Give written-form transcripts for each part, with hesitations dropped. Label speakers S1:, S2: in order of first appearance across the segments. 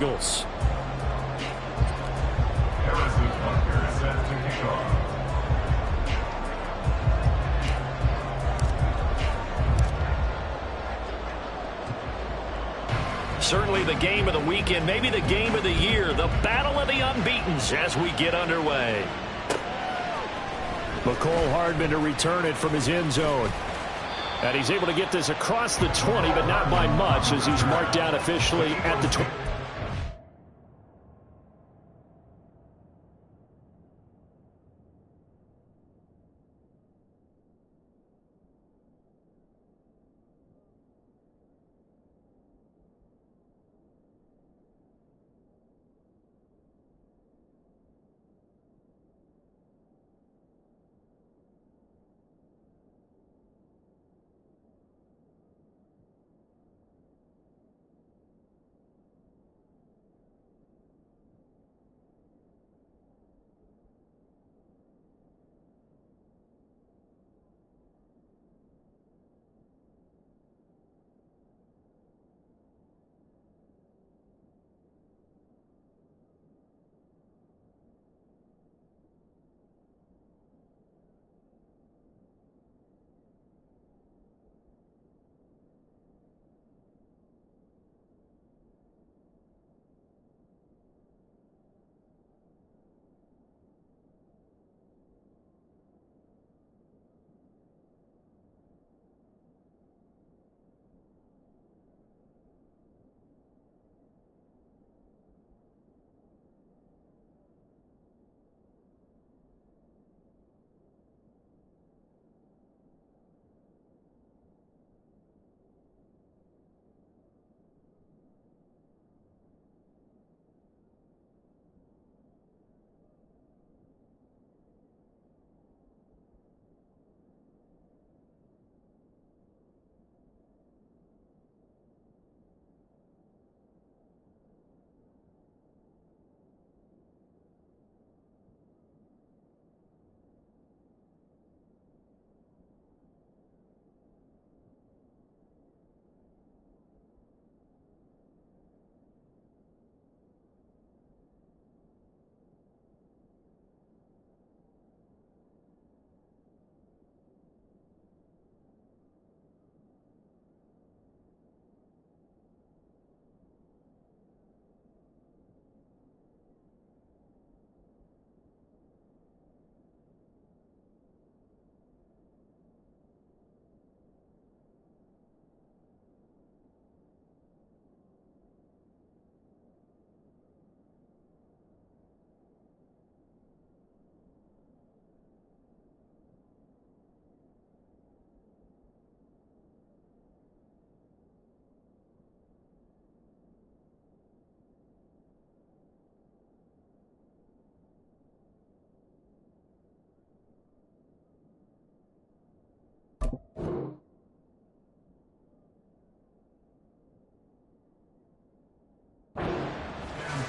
S1: Eagles.
S2: Harrison Butker is set to kick off.
S1: Certainly the game of the weekend, maybe the game of the year, the battle of the unbeatens as we get underway. McCole Hardman to return it from his end zone. And he's able to get this across the 20, but not by much as he's marked down officially at the 20.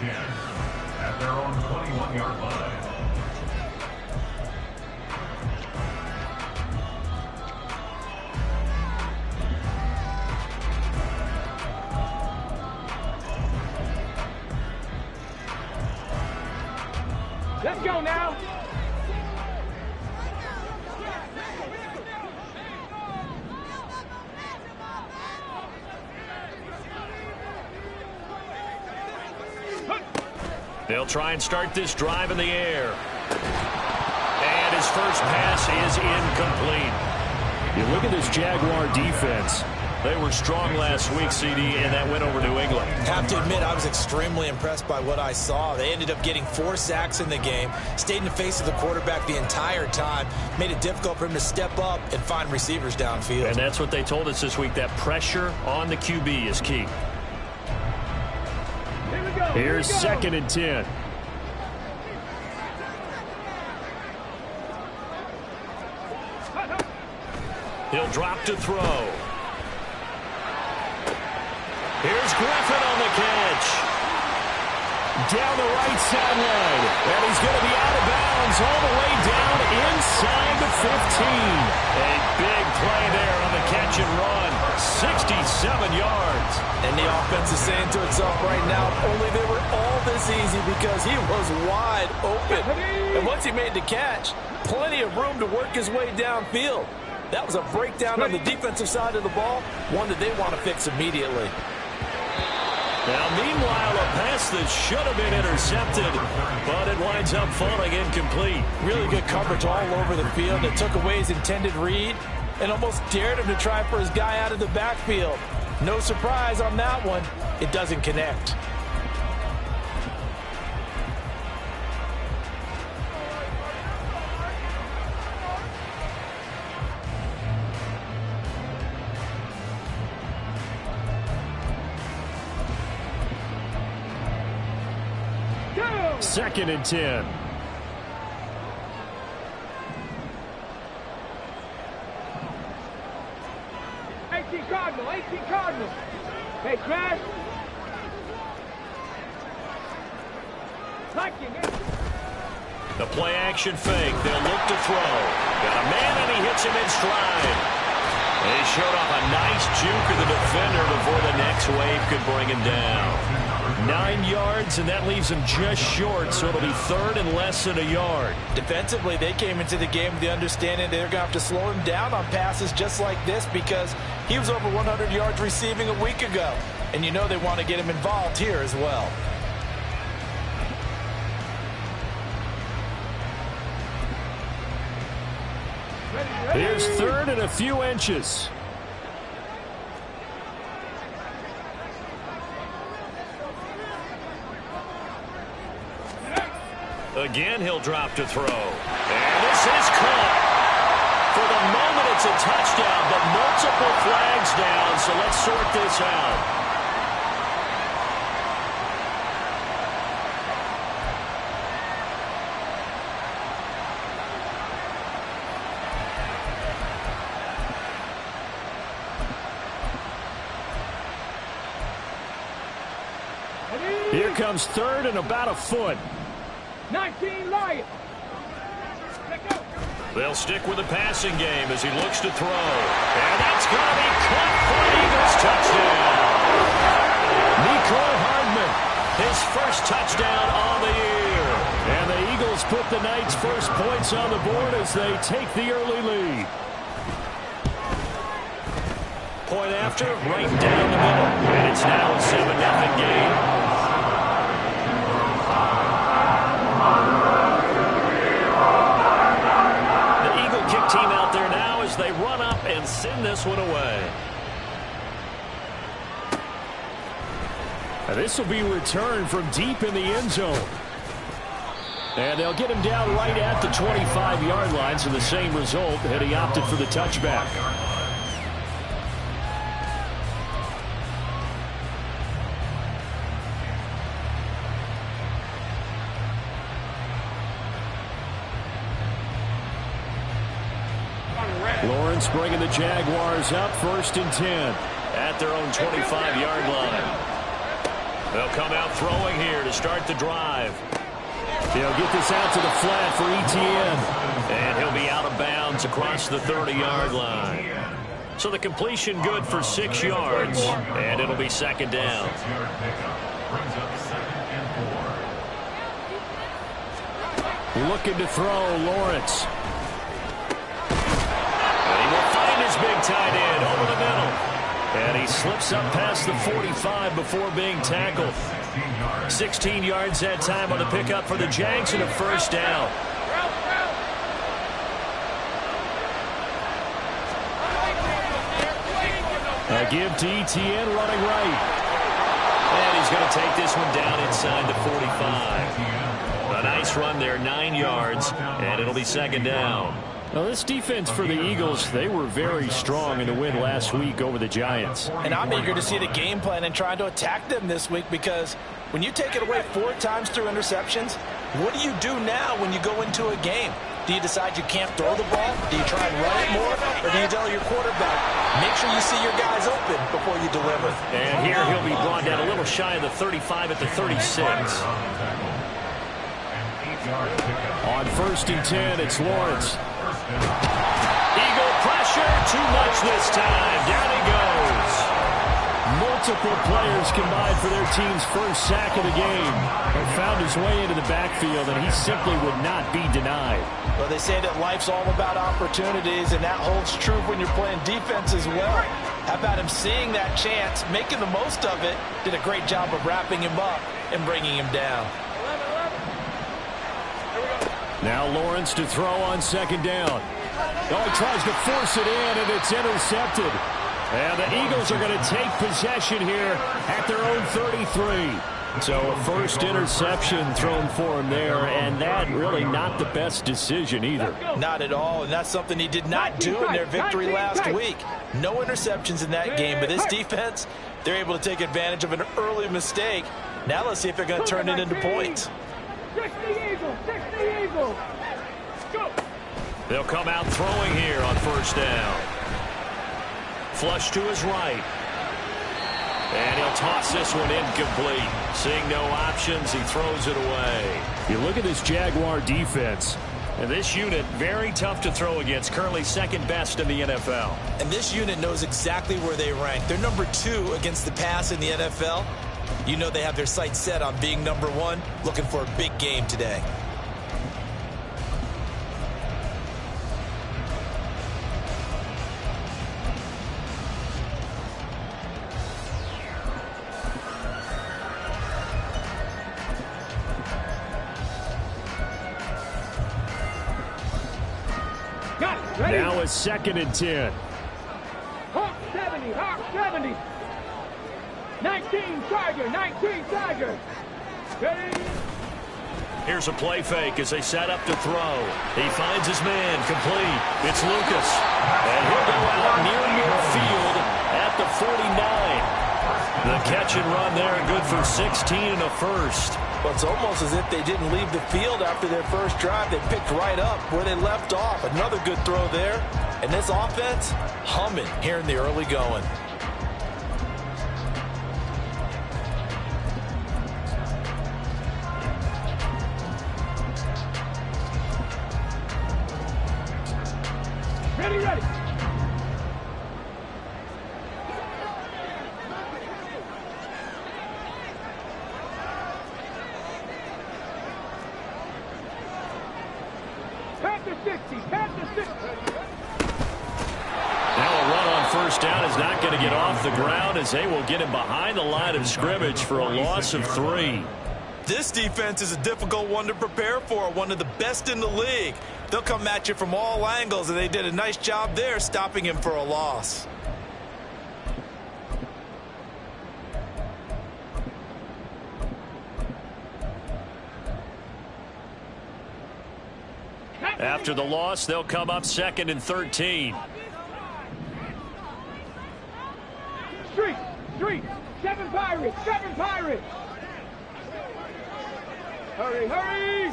S2: At their own 21-yard line.
S3: Let's go now.
S1: They'll try and start this drive in the air. And his first pass is incomplete. You look at this Jaguar defense. They were strong last week, CD, and that went over New England.
S4: Have to admit, I was extremely impressed by what I saw. They ended up getting 4 sacks in the game, stayed in the face of the quarterback the entire time, made it difficult for him to step up and find receivers downfield.
S1: And that's what they told us this week, that pressure on the QB is key. Here's 2nd and 10. He'll drop to throw. Here's Griffin on the catch. down the right sideline. And he's going to be out of bounds all the way down inside the 15. A big play there on the catch and run. 67 yards.
S4: And the offense is saying to itself right now, only they were all this easy because he was wide open. And once he made the catch, plenty of room to work his way downfield. That was a breakdown on the defensive side of the ball, one that they want to fix immediately.
S1: Now, meanwhile, a pass that should have been intercepted, but it winds up falling incomplete.
S4: Really good coverage all over the field. It took away his intended read and almost dared him to try for his guy out of the backfield. No surprise on that one. It doesn't connect.
S1: Second and 10.
S3: Cardinal. Hey, Trash.
S1: The play action fake. They'll look to throw. Got a man and he hits him in stride. And he showed off a nice juke of the defender before the next wave could bring him down. 9 yards, and that leaves him just short, so it'll be third and less than a yard.
S4: Defensively, they came into the game with the understanding they're going to have to slow him down on passes just like this because he was over 100 yards receiving a week ago. And you know they want to get him involved here as well.
S1: Here's third and a few inches. Again, he'll drop to throw. And this is caught. For the moment, it's a touchdown, but multiple flags down, so let's sort this out. Here comes third and about a foot.
S3: 19 Lions.
S1: They'll stick with the passing game as he looks to throw. And that's going to be caught for an Eagles touchdown. Mecole Hardman, his first touchdown on the year. And the Eagles put the Knights' first points on the board as they take the early lead. Point after, right down the middle. And it's now a 7-0 game. Team out there now as they run up and send this one away. And this will be returned from deep in the end zone. And they'll get him down right at the 25-yard line, so the same result, and he opted for the touchback. Lawrence bringing the Jaguars up, 1st and 10 at their own 25-yard line. They'll come out throwing here to start the drive. They'll get this out to the flat for Etienne. And he'll be out of bounds across the 30-yard line. So the completion good for 6 yards, and it'll be second down. Looking to throw, Lawrence. Big tight end over the middle. And he slips up past the 45 before being tackled. 16 yards that time on the pickup for the Jags and a first down. A give to Etienne running right. And he's going to take this one down inside the 45. A nice run there, 9 yards, and it'll be second down. Now, this defense for the Eagles, they were very strong in the win last week over the Giants.
S4: And I'm eager to see the game plan and trying to attack them this week because when you take it away 4 times through interceptions, what do you do now when you go into a game? Do you decide you can't throw the ball? Do you try and run it more? Or do you tell your quarterback, make sure you see your guys eyes open before you deliver.
S1: And here he'll be brought down a little shy of the 35 at the 36. On 1st and 10, it's Lawrence. Eagle pressure, too much this time. Down he goes. Multiple players combined for their team's first sack of the game. He found his way into the backfield, and he simply would not be denied.
S4: Well, they say that life's all about opportunities, and that holds true when you're playing defense as well. How about him seeing that chance, making the most of it, did a great job of wrapping him up and bringing him down.
S1: Now Lawrence to throw on 2nd down. Oh, he tries to force it in, and it's intercepted. And the Eagles are going to take possession here at their own 33. So a first interception thrown for him there, and that really not the best decision either.
S4: Not at all, and that's something he did not do in their victory last week. No interceptions in that game, but this defense, they're able to take advantage of an early mistake. Now let's see if they're going to turn it into points.
S3: 60 Eagles. Go.
S1: They'll come out throwing here on 1st down. Flush to his right. And he'll toss this one incomplete. Seeing no options, he throws it away. You look at this Jaguar defense. And this unit, very tough to throw against. Currently 2nd best in the NFL.
S4: And this unit knows exactly where they rank. They're number 2 against the pass in the NFL. You know they have their sights set on being number 1, looking for a big game today.
S1: Now a 2nd and 10.
S3: Hawk 70. 19 Tiger. Ready?
S1: Here's a play fake as they set up to throw. He finds his man, complete. It's Lucas. And he'll go out near midfield at the 49. The catch and run there, good for 16 and a first.
S4: Well, it's almost as if they didn't leave the field after their first drive. They picked right up where they left off. Another good throw there. And this offense, humming here in the early going.
S3: Ready. Panther 60.
S1: Now a run on 1st down is not going to get off the ground as they will get him behind the line of scrimmage for a loss of 3.
S4: This defense is a difficult one to prepare for, one of the best in the league. They'll come at you from all angles, and they did a nice job there stopping him for a loss.
S1: After the loss, they'll come up 2nd and 13.
S3: Street. 7 Pirates. Hurry.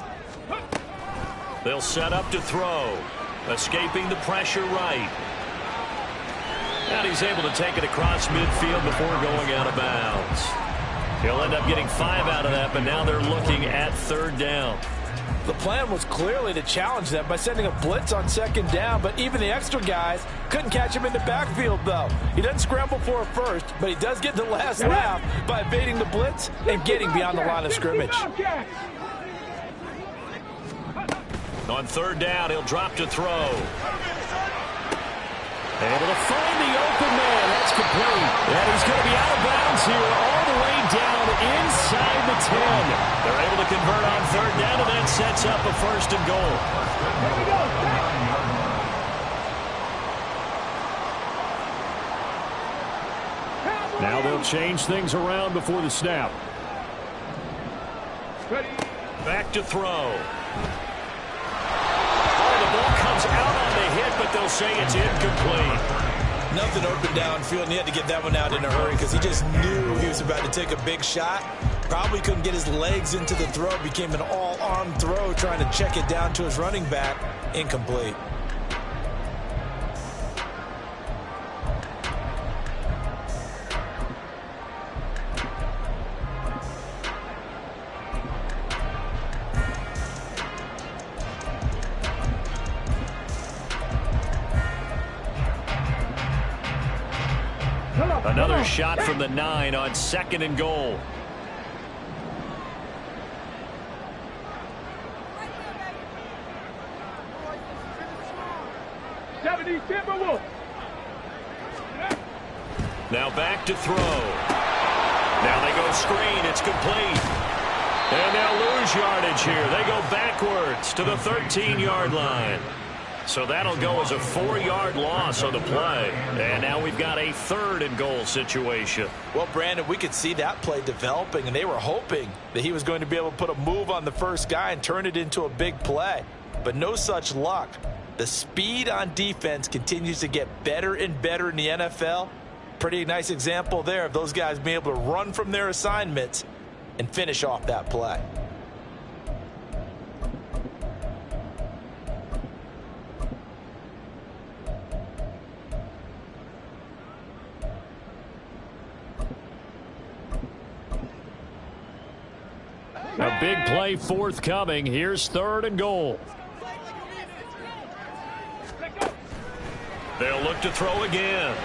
S1: They'll set up to throw. Escaping the pressure right. And he's able to take it across midfield before going out of bounds. He'll end up getting 5 out of that, but now they're looking at 3rd down.
S4: The plan was clearly to challenge them by sending a blitz on 2nd down, but even the extra guys couldn't catch him in the backfield, though. He doesn't scramble for a first, but he does get the last laugh by evading the blitz and getting beyond the line of scrimmage.
S1: On 3rd down, he'll drop to throw. Able to find the open man. That's complete. And he's going to be out of bounds here all the way down inside the 10. They're able to convert on 3rd down, and that sets up a 1st and goal.
S3: Here we go.
S1: Now they'll change things around before the snap.
S3: Ready.
S1: Back to throw. Oh, the ball comes out on the hit, but they'll say it's incomplete.
S4: Nothing open downfield, and he had to get that one out in a hurry because he just knew he was about to take a big shot. Probably couldn't get his legs into the throw. Became an all-arm throw trying to check it down to his running back. Incomplete.
S1: Another shot from the 9 on 2nd and goal. Now back to throw. Now they go screen. It's complete. And they'll lose yardage here. They go backwards to the 13-yard line. So that'll go as a 4-yard loss on the play. And now we've got a 3rd and goal situation.
S4: Well, Brandon, we could see that play developing, and they were hoping that he was going to be able to put a move on the first guy and turn it into a big play. But no such luck. The speed on defense continues to get better and better in the NFL. Pretty nice example there of those guys being able to run from their assignments and finish off that play.
S1: A big play forthcoming. Here's 3rd and goal. They'll look to throw again.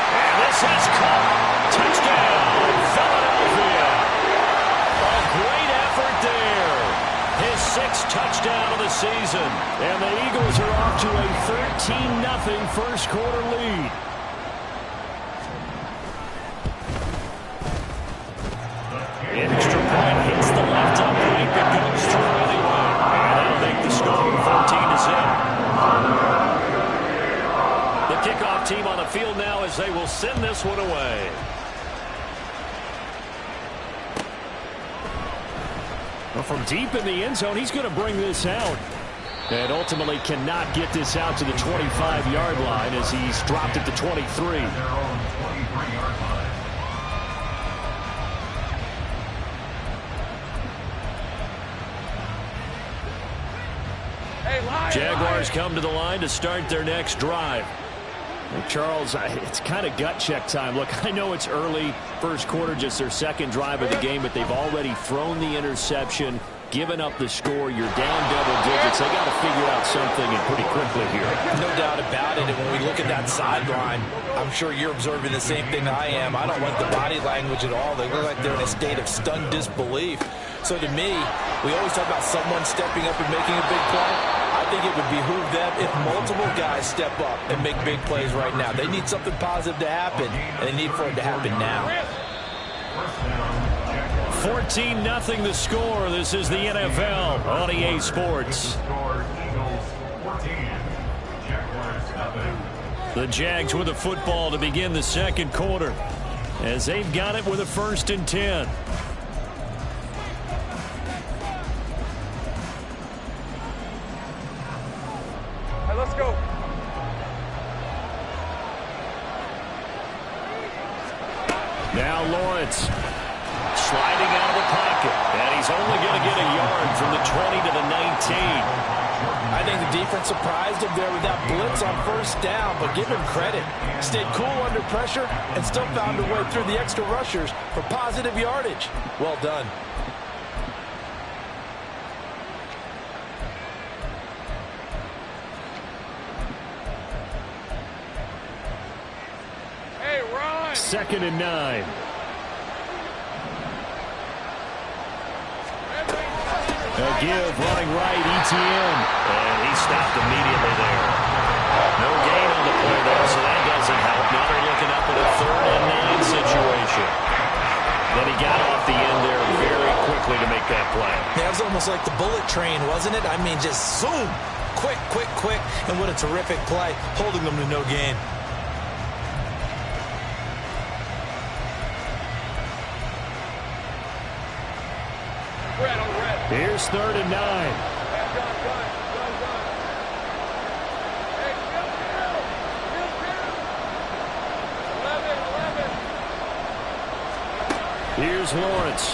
S1: And this is caught. Touchdown, Philadelphia. A great effort there. His 6th touchdown of the season. And the Eagles are off to a 13-0 first quarter lead. Extra point hits the left upright, but goes through anyway. And that'll make the score 13-0. The kickoff team on the field now as they will send this one away. Well, from deep in the end zone, he's going to bring this out. And ultimately cannot get this out to the 25-yard line as he's dropped it to 23. Jaguars come to the line to start their next drive. Well, Charles, it's kind of gut check time. Look, I know it's early, first quarter, just their 2nd drive of the game, but they've already thrown the interception, given up the score. You're down double digits. They got to figure out something and pretty quickly here.
S4: No doubt about it. And when we look at that sideline, I'm sure you're observing the same thing I am. I don't like the body language at all. They look like they're in a state of stunned disbelief. So to me, we always talk about someone stepping up and making a big play. I think it would behoove them if multiple guys step up and make big plays right now. They need something positive to happen, and they need for it to happen now.
S1: 14-0 the score. This is the NFL on EA Sports. The Jags with the football to begin the 2nd quarter as they've got it with a 1st and 10.
S3: Let's go.
S1: Now Lawrence sliding out of the pocket, and he's only going to get a yard from the 20 to the 19.
S4: I think the defense surprised him there with that blitz on 1st down, but give him credit. Stayed cool under pressure and still found a way through the extra rushers for positive yardage. Well done.
S3: Hey, Ron!
S1: 2nd and 9. A give running right, Etienne. And he stopped immediately there. No gain on the play there, so that doesn't help. Now they're looking up at a 3rd and 9 situation. Then he got off the end there very quickly to make that play.
S4: That was almost like the bullet train, wasn't it? I mean, just zoom. Quick, quick, quick. And what a terrific play, holding them to no gain.
S1: Here's 3rd and 9. Here's Lawrence.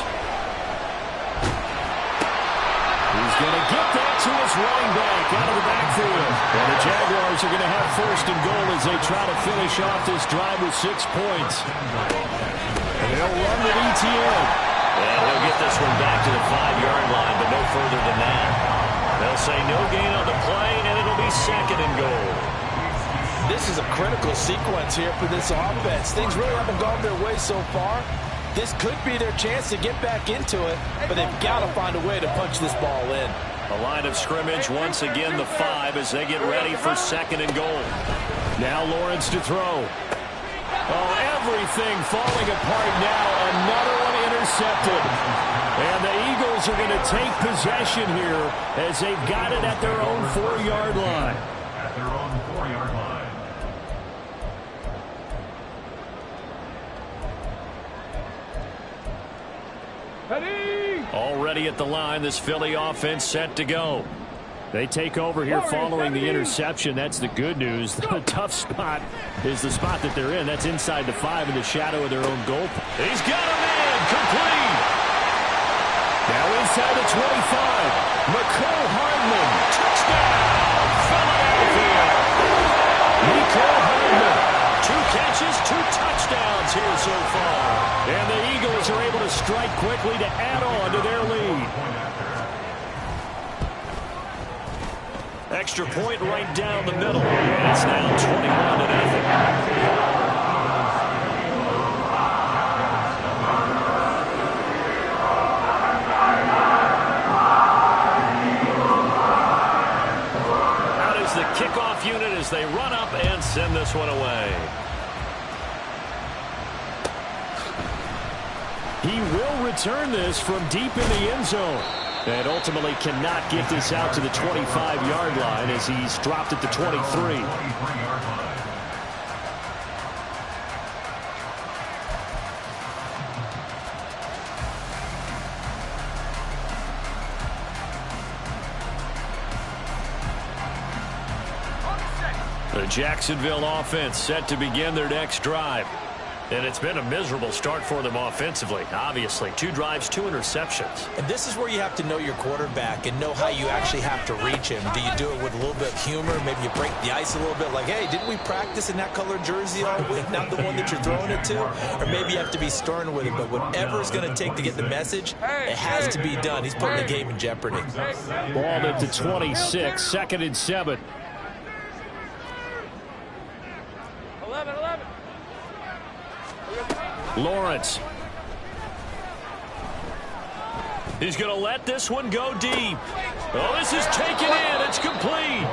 S1: He's going to get that to his running back out of the backfield. And the Jaguars are going to have 1st and goal as they try to finish off this drive with 6 points. And they'll run with Etienne. And he'll get this one back to the 5-yard line, but no further than that. They'll say no gain on the play, and it'll be 2nd and goal.
S4: this is a critical sequence here for this offense. Things really haven't gone their way so far. This could be their chance to get back into it, but they've got to find a way to punch this ball in.
S1: A line of scrimmage, once again the 5 as they get ready for 2nd and goal. Now Lawrence to throw. Oh, everything falling apart now. Another one intercepted. And the Eagles are going to take possession here as they've got it at their own 4-yard line.
S2: At their own 4-yard line.
S1: Already at the line, this Philly offense set to go. They take over here following the interception. That's the good news. The tough spot is the spot that they're in. That's inside the 5 in the shadow of their own goal. He's got a man complete. Now inside the 25. Mecole Hardman. Touchdown. Philadelphia. Mecole Hardman. 2 catches, 2 touchdowns here so far. And the Eagles are able to strike quickly to add on to their lead. Extra point right down the middle. And it's now 21-0. Out is the kickoff unit as they run up and send this one away. He will return this from deep in the end zone. And ultimately cannot get this out to the 25-yard line as he's dropped at the 23. The Jacksonville offense set to begin their next drive. And it's been a miserable start for them offensively. Obviously, 2 drives, 2 interceptions.
S4: And this is where you have to know your quarterback and know how you actually have to reach him. Do you do it with a little bit of humor? Maybe you break the ice a little bit like, hey, didn't we practice in that color jersey all week? Not the one that you're throwing it to? Or maybe you have to be stern with it. But whatever it's going to take to get the message, it has to be done. He's putting the game in jeopardy.
S1: Ball at the 26, 2nd and 7.
S3: 11.
S1: Lawrence. He's going to let this one go deep. Oh, this is taken in. It's complete.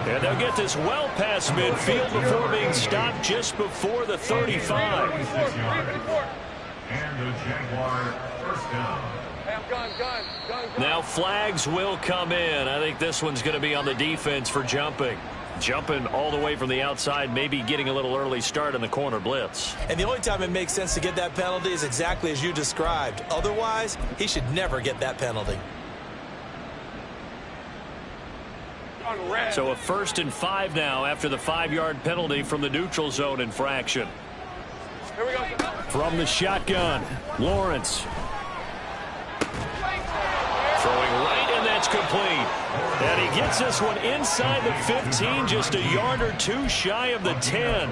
S1: And they'll get this well past midfield before being stopped just before the 35.
S2: And the Jaguar first down.
S3: Hey, I'm gun.
S1: Now flags will come in. I think this one's going to be on the defense for jumping. Jumping all the way from the outside, maybe getting a little early start in the corner blitz.
S4: And the only time it makes sense to get that penalty is exactly as you described. Otherwise, he should never get that penalty.
S1: So a 1st and 5 now after the 5-yard penalty from the neutral zone infraction.
S3: Here we go.
S1: From the shotgun, Lawrence. Throwing right, and that's complete. And he gets this one inside the 15, just a yard or 2 shy of the 10.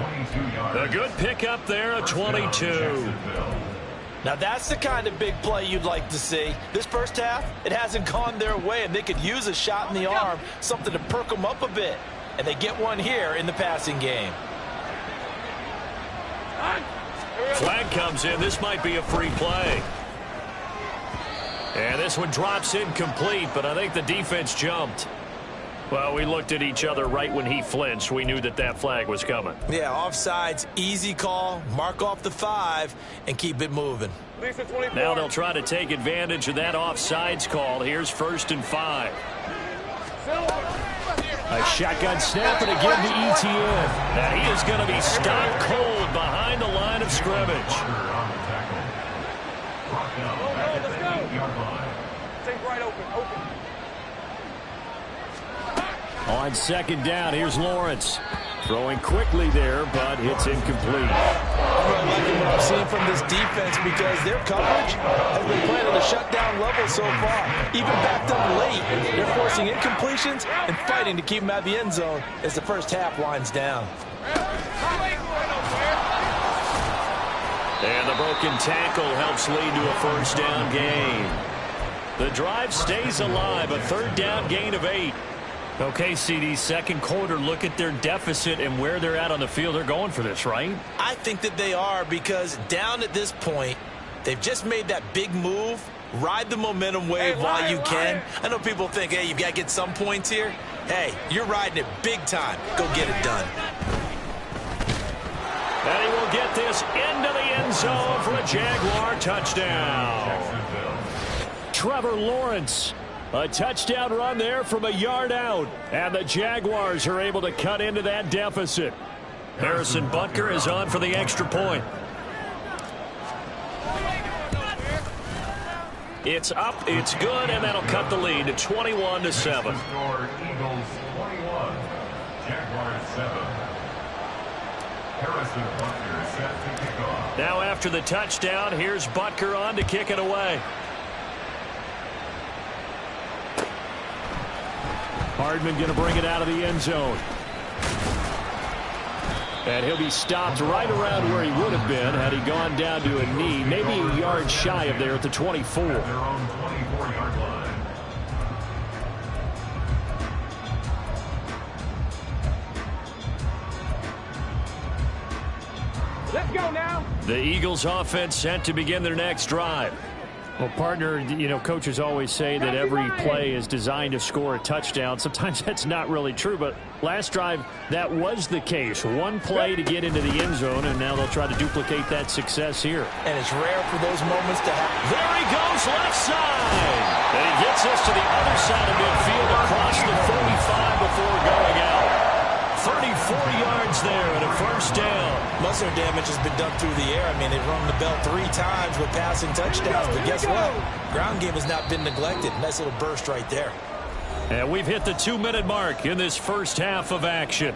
S1: A good pickup there, a 22.
S4: Now that's the kind of big play you'd like to see. This first half, it hasn't gone their way, and they could use a shot in the arm, something to perk them up a bit. And they get one here in the passing game.
S1: Flag comes in. This might be a free play. And this one drops incomplete, but I think the defense jumped. Well, we looked at each other right when he flinched. We knew that that flag was coming.
S4: Yeah, offsides, easy call, mark off the 5, and keep it moving.
S1: Now they'll try to take advantage of that offsides call. Here's 1st and 5. A shotgun snap, and again to Etienne. And he is going to be stopped cold behind the line of scrimmage. On 2nd down, here's Lawrence. Throwing quickly there, but it's incomplete.
S4: I'm really liking what I'm seeing from this defense because their coverage has been playing at a shutdown level so far. Even backed up late, they're forcing incompletions and fighting to keep them out of the end zone as the first half winds down.
S1: And the broken tackle helps lead to a 1st down gain. The drive stays alive, a 3rd down gain of 8. Okay, CD, second quarter, look at their deficit and where they're at on the field. They're going for this, right?
S4: I think that they are, because down at this point, they've just made that big move. Ride the momentum wave while you can. I know people think, hey, you got to get some points here. Hey, you're riding it big time. Go get it done.
S1: And he will get this into the end zone for a Jaguar touchdown. Trevor Lawrence, a touchdown run there from a yard out. And the Jaguars are able to cut into that deficit. Harrison Butker is on for the extra point. It's up, it's good, and that'll cut the lead to 21-7.
S2: Score Eagles 21, Jaguars 7. Harrison Butker set to kick off.
S1: Now after the touchdown, here's Butker on to kick it away. Hardman going to bring it out of the end zone. And he'll be stopped right around where he would have been had he gone down to a knee, maybe a yard shy of there at the 24.
S2: At their own 24-yard line.
S3: Let's go now.
S1: The Eagles offense set to begin their next drive. Well, partner, you know, coaches always say that every play is designed to score a touchdown. Sometimes that's not really true, but last drive, that was the case. One play to get into the end zone, and now they'll try to duplicate that success here.
S4: And it's rare for those moments to happen.
S1: There he goes, left side. And he gets us to the other side of midfield across the 35 before going out. 34 yards there and a first down.
S4: Most of their damage has been done through the air. I mean, they've rung the bell 3 times with passing touchdowns. But guess what? Ground game has not been neglected. Nice little burst right there.
S1: And we've hit the 2-minute mark in this first half of action.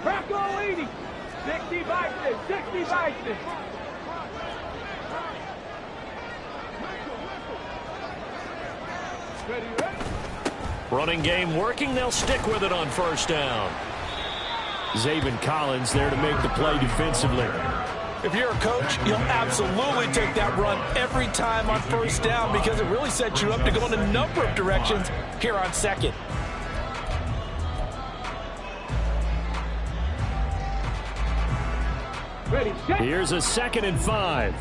S3: Crackle 80. 60 Bison. 60 Bison. Ready, ready.
S1: Running game working. They'll stick with it on first down. Zaven Collins there to make the play defensively.
S4: If you're a coach, you'll absolutely take that run every time on first down because it really sets you up to go in a number of directions here on second.
S3: Ready, set.
S1: Here's a 2nd and 5.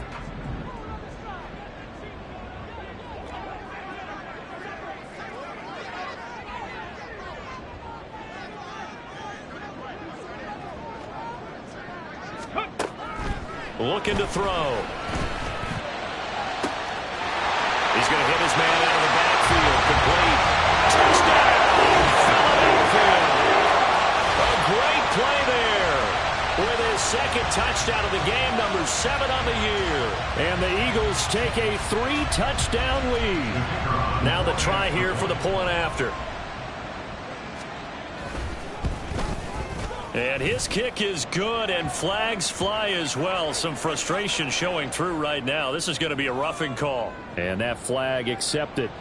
S1: Looking to throw. He's going to hit his man out of the backfield. Complete. Touchdown. Philadelphia. A great play there. With his 2nd touchdown of the game, number 7 on the year. And the Eagles take a 3-touchdown lead. Now the try here for the point after. And his kick is good, and flags fly as well. Some frustration showing through right now. This is going to be a roughing call. And that flag accepted.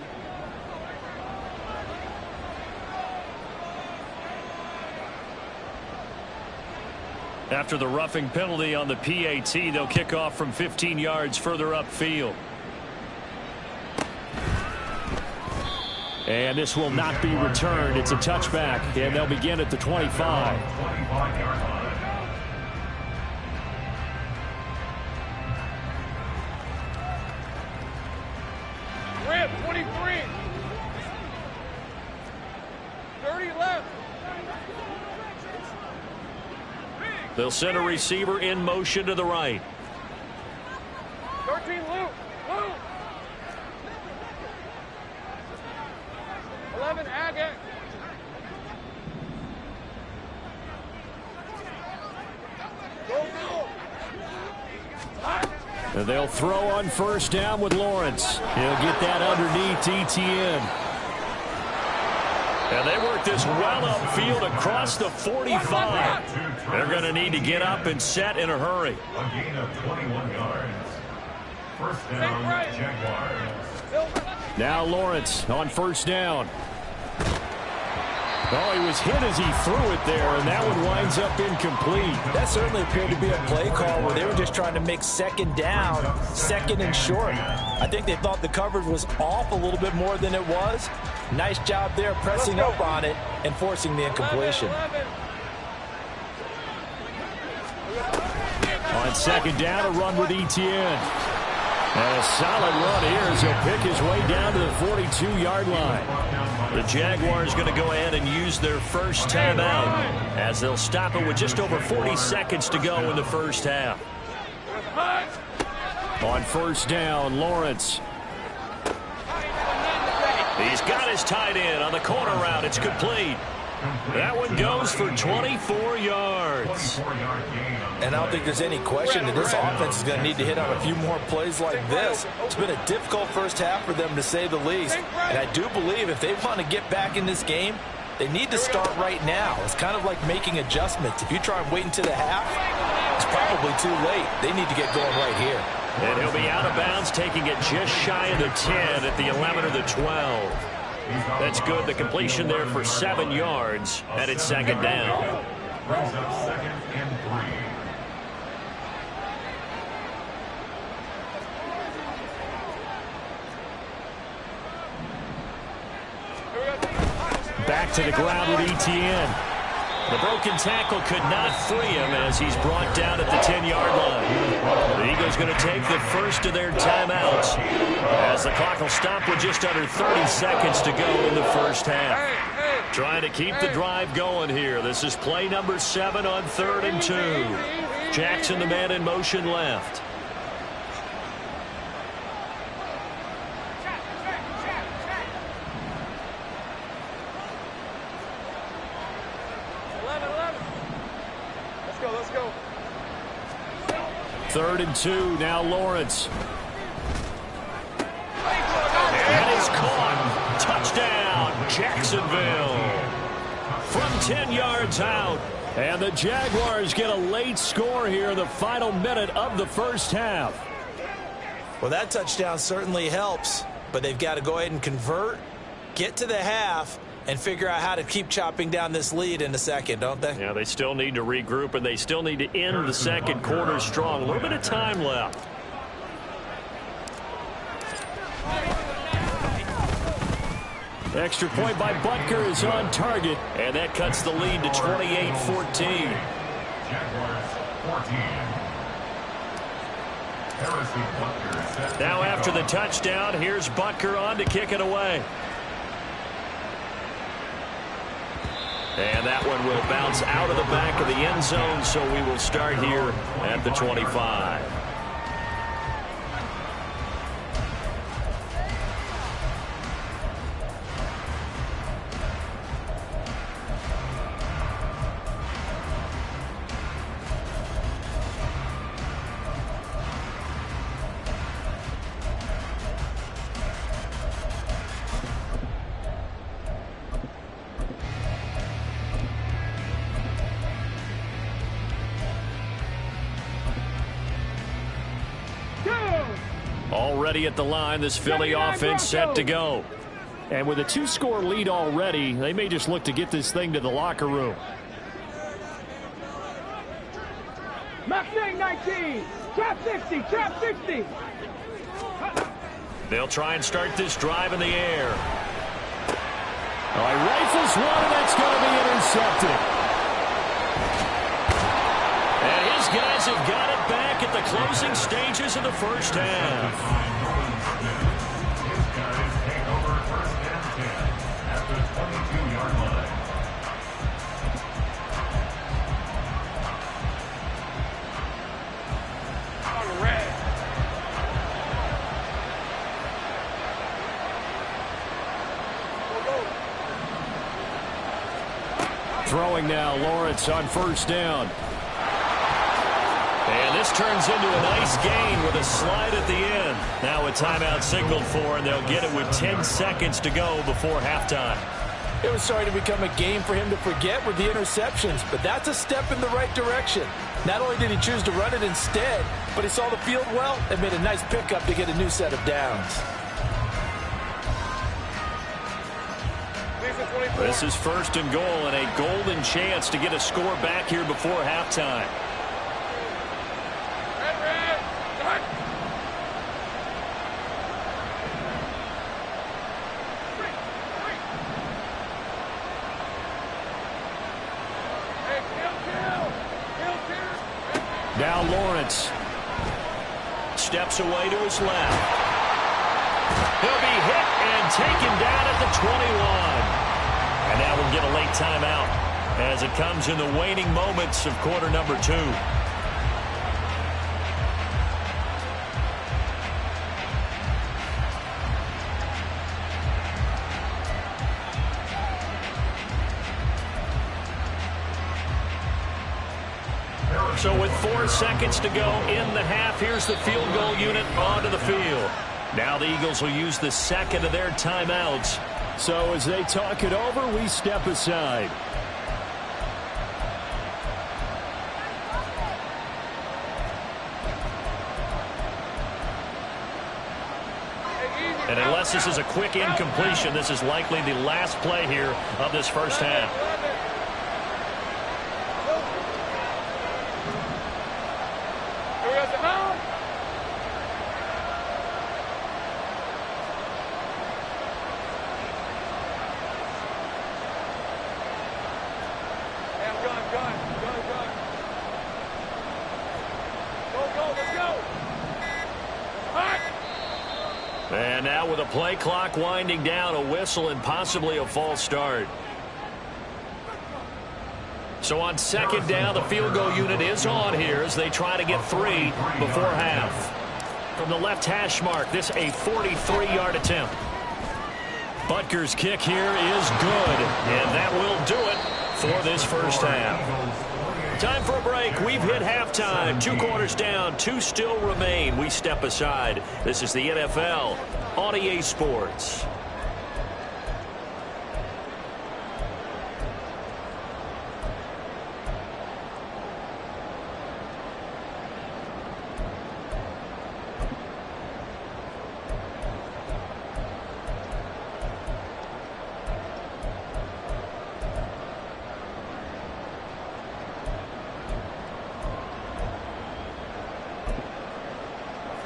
S1: After the roughing penalty on the PAT, they'll kick off from 15 yards further upfield. And this will not be returned. It's a touchback, and they'll begin at the 25.
S2: 25-yard line.
S3: Rip, 23. 30 left.
S1: They'll send a receiver in motion to the right.
S3: 13 loop. Loop. 11 Agate. Go, go.
S1: And they'll throw on first down with Lawrence. He'll get that underneath Etienne. And they work this well upfield across the 45. They're going to need to get up and set in a hurry.
S2: A gain of 21 yards. First down, Jaguars.
S1: Now Lawrence on first down. Oh, he was hit as he threw it there, and that one winds up incomplete.
S4: That certainly appeared to be a play call where they were just trying to make second down, second and short. I think they thought the coverage was off a little bit more than it was. Nice job there pressing up on it and forcing the incompletion.
S1: On second down, a run with Etienne. And a solid run here as he'll pick his way down to the 42-yard line. The Jaguars going to go ahead and use their first timeout as they'll stop it with just over 40 seconds to go in the first half. On first down, Lawrence. He's got his tight end on the corner route. It's complete. That one goes for 24 yards.
S4: And I don't think there's any question that this offense is going to need to hit on a few more plays like this. It's been a difficult first half for them, to say the least. And I do believe if they want to get back in this game, they need to start right now. It's kind of like making adjustments. If you try and wait until the half, it's probably too late. They need to get going right here.
S1: And he'll be out of bounds, taking it just shy of the 10 at the 11 or the 12. That's good. The completion there for 7 yards, and it's second down.
S2: Brings up second and 3.
S1: Back to the ground with Etienne. The broken tackle could not free him as he's brought down at the 10-yard line. The Eagles going to take the first of their timeouts as the clock will stop with just under 30 seconds to go in the first half. Trying to keep the drive going here. This is play number 7 on 3rd and 2. Jackson, the man in motion left.
S3: Let's go.
S1: 3rd and 2, now Lawrence. And it's caught. Touchdown, Jacksonville. From 10 yards out. And the Jaguars get a late score here in the final minute of the first half.
S4: Well, that touchdown certainly helps, but they've got to go ahead and convert, get to the half, and figure out how to keep chopping down this lead in a second, don't they?
S1: Yeah, they still need to regroup, and they still need to end the second quarter strong. A little bit of time left. Extra point by Butker is on target, and that cuts the lead to 28-14.
S2: Jaguars 14.
S1: Now after the touchdown, here's Butker on to kick it away. And that one will bounce out of the back of the end zone, so we will start here at the 25. Already at the line, this Philly offense set to go. And with a 2-score lead already, they may just look to get this thing to the locker room.
S3: Mustang 19, trap 60, trap 60.
S1: They'll try and start this drive in the air. Oh, he rifles one, and that's going to be intercepted. And his guys have got it back at the closing stages of the first half. Throwing now, Lawrence on first down. And this turns into a nice gain with a slide at the end. Now a timeout signaled for, and they'll get it with 10 seconds to go before halftime.
S4: It was starting to become a game for him to forget with the interceptions, but that's a step in the right direction. Not only did he choose to run it instead, but he saw the field well and made a nice pickup to get a new set of downs.
S1: This is first and goal and a golden chance to get a score back here before halftime. Now Lawrence steps away to his left. He'll be hit and taken down at the 21. And now we'll get a late timeout as it comes in the waning moments of quarter number 2. So with 4 seconds to go in the half, here's the field goal unit onto the field. Now the Eagles will use the second of their timeouts. So as they talk it over, we step aside. And unless this is a quick incompletion, this is likely the last play here of this first half. And now with a play clock winding down, a whistle and possibly a false start. So on second down, the field goal unit is on here as they try to get 3 before half. From the left hash mark, this a 43-yard attempt. Butker's kick here is good, and that will do it for this first half. Time for a break. We've hit halftime. 2 quarters down, 2 still remain. We step aside. This is the NFL on EA Sports.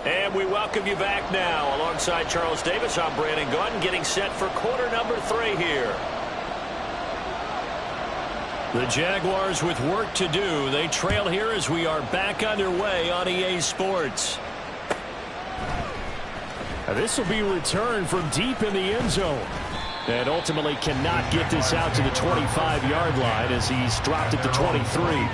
S1: And we welcome you back now. Alongside Charles Davis, I'm Brandon Gaudin, getting set for quarter number 3 here. The Jaguars with work to do. They trail here as we are back underway on EA Sports. This will be returned from deep in the end zone. And ultimately cannot get this out to the 25-yard line as he's dropped it to 23.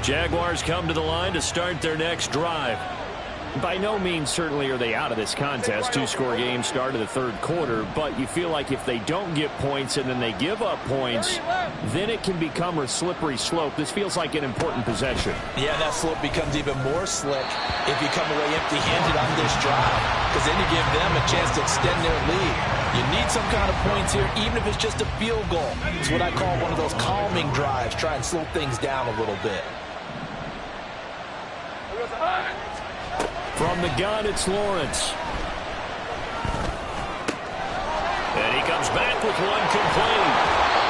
S1: Jaguars come to the line to start their next drive. By no means certainly are they out of this contest. 2-score game start of the third quarter, but you feel like if they don't get points and then they give up points, then it can become a slippery slope. This feels like an important possession. Yeah, that slope becomes even more slick if you come away empty-handed on this drive, because then you give them a chance to extend their lead. You need some kind of points here, even if it's just a field goal. It's what I call one of those calming drives. Try and slow things down a little bit. From the gun, it's Lawrence. And he comes back with one complete.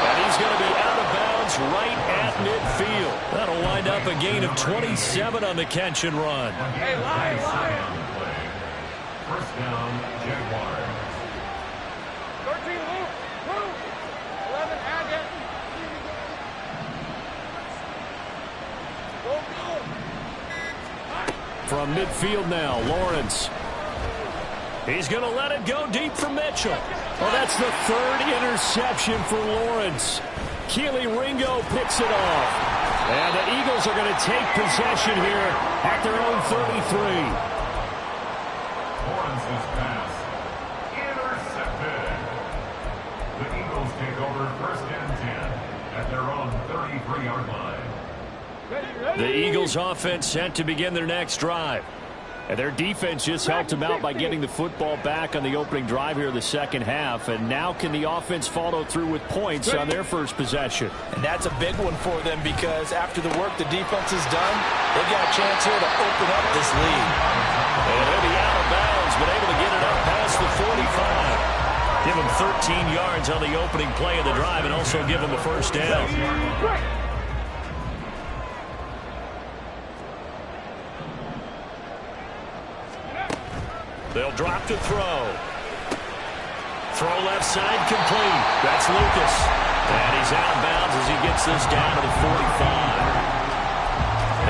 S1: And he's going to be out of bounds right at midfield. That'll wind up a gain of 27 on the catch and run.
S3: Hey, line.
S2: First down, Jaguars.
S3: 13, move. 11, add it. Go.
S1: From midfield now, Lawrence. He's going to let it go deep for Mitchell. Well, that's the 3rd interception for Lawrence. Keely Ringo picks it off. And the Eagles are going to take possession here at their own 33.
S2: Lawrence's pass intercepted. The Eagles take over first and 10 at their own 33-yard line.
S1: The Eagles offense set to begin their next drive. And their defense just helped them out by getting the football back on the opening drive here in the second half. And now can the offense follow through with points on their first possession?
S4: And that's a big one for them because after the work the defense has done, they've got a chance here to open up this lead.
S1: And he'll be out of bounds, but able to get it up past the 45. Give him 13 yards on the opening play of the drive and also give him a first down. They'll drop to throw. Throw left side complete. That's Lucas. And he's out of bounds as he gets this down to the 45.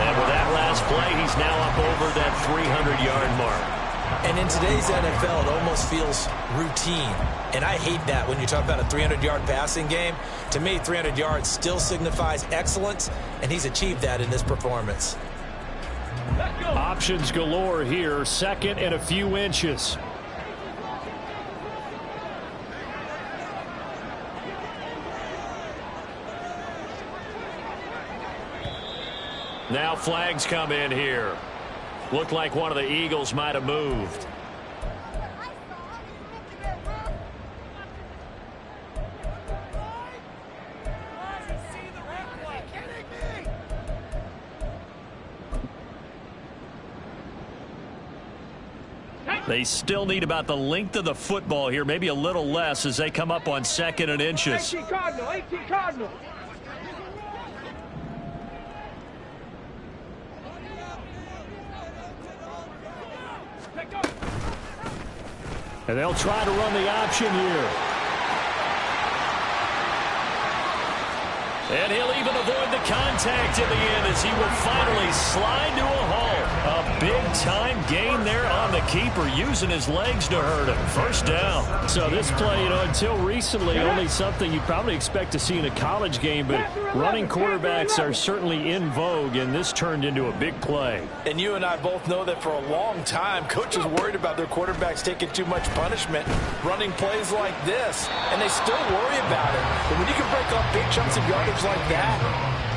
S1: And with that last play, he's now up over that 300-yard mark.
S4: And in today's NFL, it almost feels routine. And I hate that when you talk about a 300-yard passing game. To me, 300 yards still signifies excellence, and he's achieved that in this performance.
S1: Options galore here. Second and a few inches. Now flags come in here. Looked like one of the Eagles might have moved. They still need about the length of the football here, maybe a little less as they come up on second and inches.
S3: 18 Cardinal, 18 Cardinal.
S1: And they'll try to run the option here. And he'll even avoid the contact in the end as he will finally slide to a halt. A big-time gain there on the keeper, using his legs to hurt him. First down. So this play, until recently, only something you'd probably expect to see in a college game, but running quarterbacks are certainly in vogue, and this turned into a big play.
S4: And you and I both know that for a long time, coaches worried about their quarterbacks taking too much punishment, running plays like this, and they still worry about it. But when you can break off big chunks of yardage like that,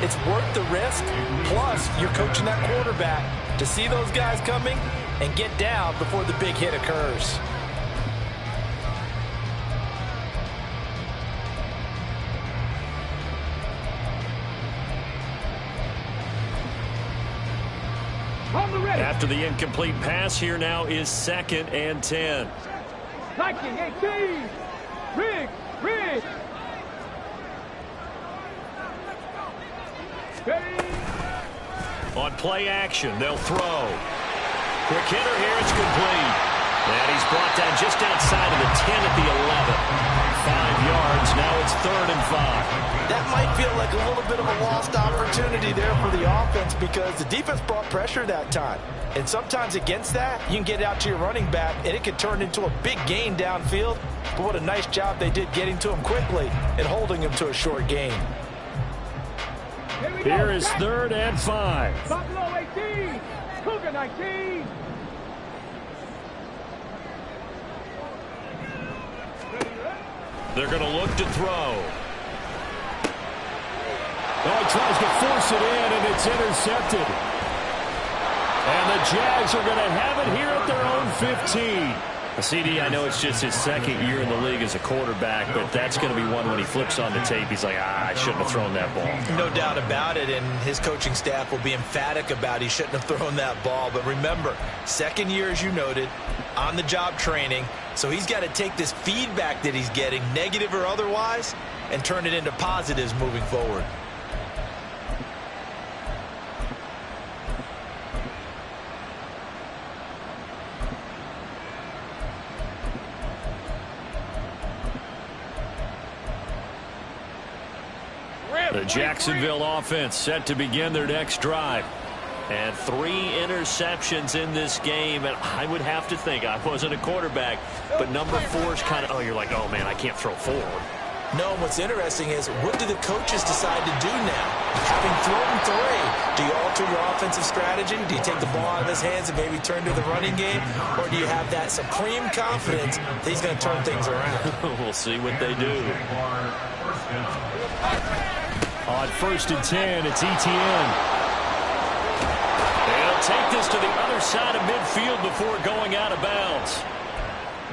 S4: it's worth the risk. Plus, you're coaching that quarterback to see those guys coming and get down before the big hit occurs.
S1: After the incomplete pass, here now is second and 10.
S3: 19-18. Riggs.
S1: On play action, they'll throw. Quick hitter here, it's complete. And he's brought down just outside of the 10 at the 11. 5 yards, now it's 3rd and 5.
S4: That might feel like a little bit of a lost opportunity there for the offense because the defense brought pressure that time. And sometimes against that, you can get out to your running back, and it could turn into a big gain downfield. But what a nice job they did getting to him quickly and holding him to a short gain.
S1: Here is 3rd and 5.
S3: Buffalo 18. Cougar 19.
S1: They're going to look to throw. Oh, he tries to force it in, and it's intercepted. And the Jags are going to have it here at their own 15. CD, I know it's just his second year in the league as a quarterback, but that's going to be one when he flips on the tape. He's like, I shouldn't have thrown that ball.
S4: No doubt about it, and his coaching staff will be emphatic about he shouldn't have thrown that ball. But remember, second year, as you noted, on-the-job training, so he's got to take this feedback that he's getting, negative or otherwise, and turn it into positives moving forward.
S1: The Jacksonville offense set to begin their next drive. And 3 interceptions in this game. And I would have to think, I wasn't a quarterback, but number 4 is kind of, you're like, oh, man, I can't throw forward.
S4: No, what's interesting is, what do the coaches decide to do now? Having thrown 3, do you alter your offensive strategy? Do you take the ball out of his hands and maybe turn to the running game? Or do you have that supreme confidence that he's going to turn things around?
S1: We'll see what they do. On 1st and 10, it's Etienne. He'll He'll take this to the other side of midfield before going out of bounds.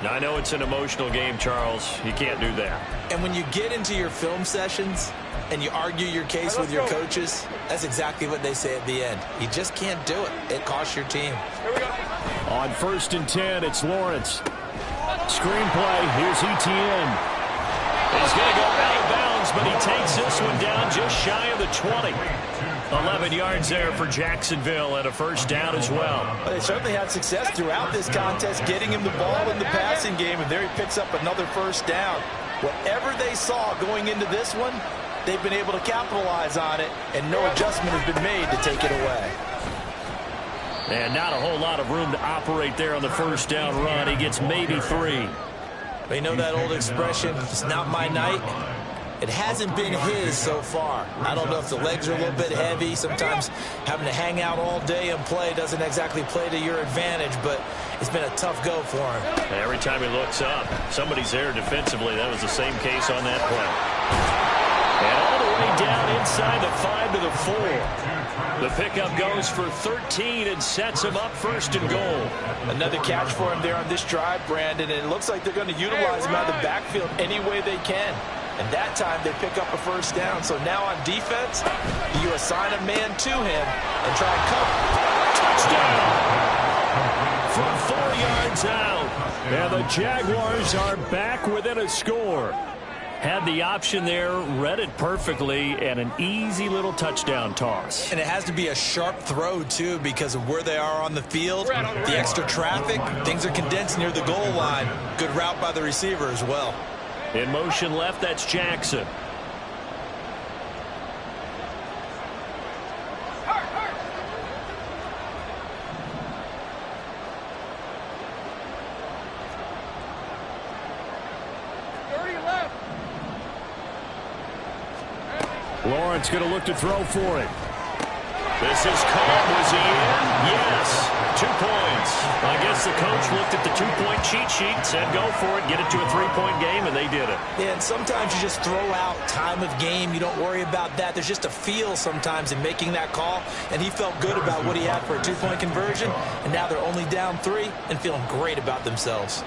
S1: I know it's an emotional game, Charles. You can't do that.
S4: And when you get into your film sessions and you argue your case with your coaches, that's exactly what they say at the end. You just can't do it. It costs your team.
S1: On 1st and 10, it's Lawrence. Screenplay, here's Etienne. He's going to go out of bounds, but he takes this one down just shy of the 20. 11 yards there for Jacksonville and a first down as well.
S4: Well, they certainly had success throughout this contest, getting him the ball in the passing game, and there he picks up another first down. Whatever they saw going into this one, they've been able to capitalize on it, and no adjustment has been made to take it away.
S1: And not a whole lot of room to operate there on the first down run. He gets maybe 3.
S4: You know that old expression, it's not my night? It hasn't been his so far. I don't know if the legs are a little bit heavy. Sometimes having to hang out all day and play doesn't exactly play to your advantage, but it's been a tough go for him.
S1: Every time he looks up, somebody's there defensively. That was the same case on that play. And all the way down inside the 5 to the 4. The pickup goes for 13 and sets him up 1st and goal.
S4: Another catch for him there on this drive, Brandon, and it looks like they're going to utilize him out of the backfield any way they can. And that time they pick up a first down. So now on defense, you assign a man to him and try and cover.
S1: Touchdown! From 4 yards out. And the Jaguars are back within a score. Had the option there, read it perfectly, and an easy little touchdown toss.
S4: And it has to be a sharp throw, too, because of where they are on the field. The extra traffic, things are condensed near the goal line. Good route by the receiver as well.
S1: In motion left, that's Jackson. Lawrence going to look to throw for it. This is caught. Was he in? Yes. 2 points. I guess the coach looked at the 2-point cheat sheet, said go for it, get it to a 3-point game, and they did it.
S4: Yeah, and sometimes you just throw out time of game. You don't worry about that. There's just a feel sometimes in making that call, and he felt good about what he had for a 2-point conversion, and now they're only down 3 and feeling great about themselves.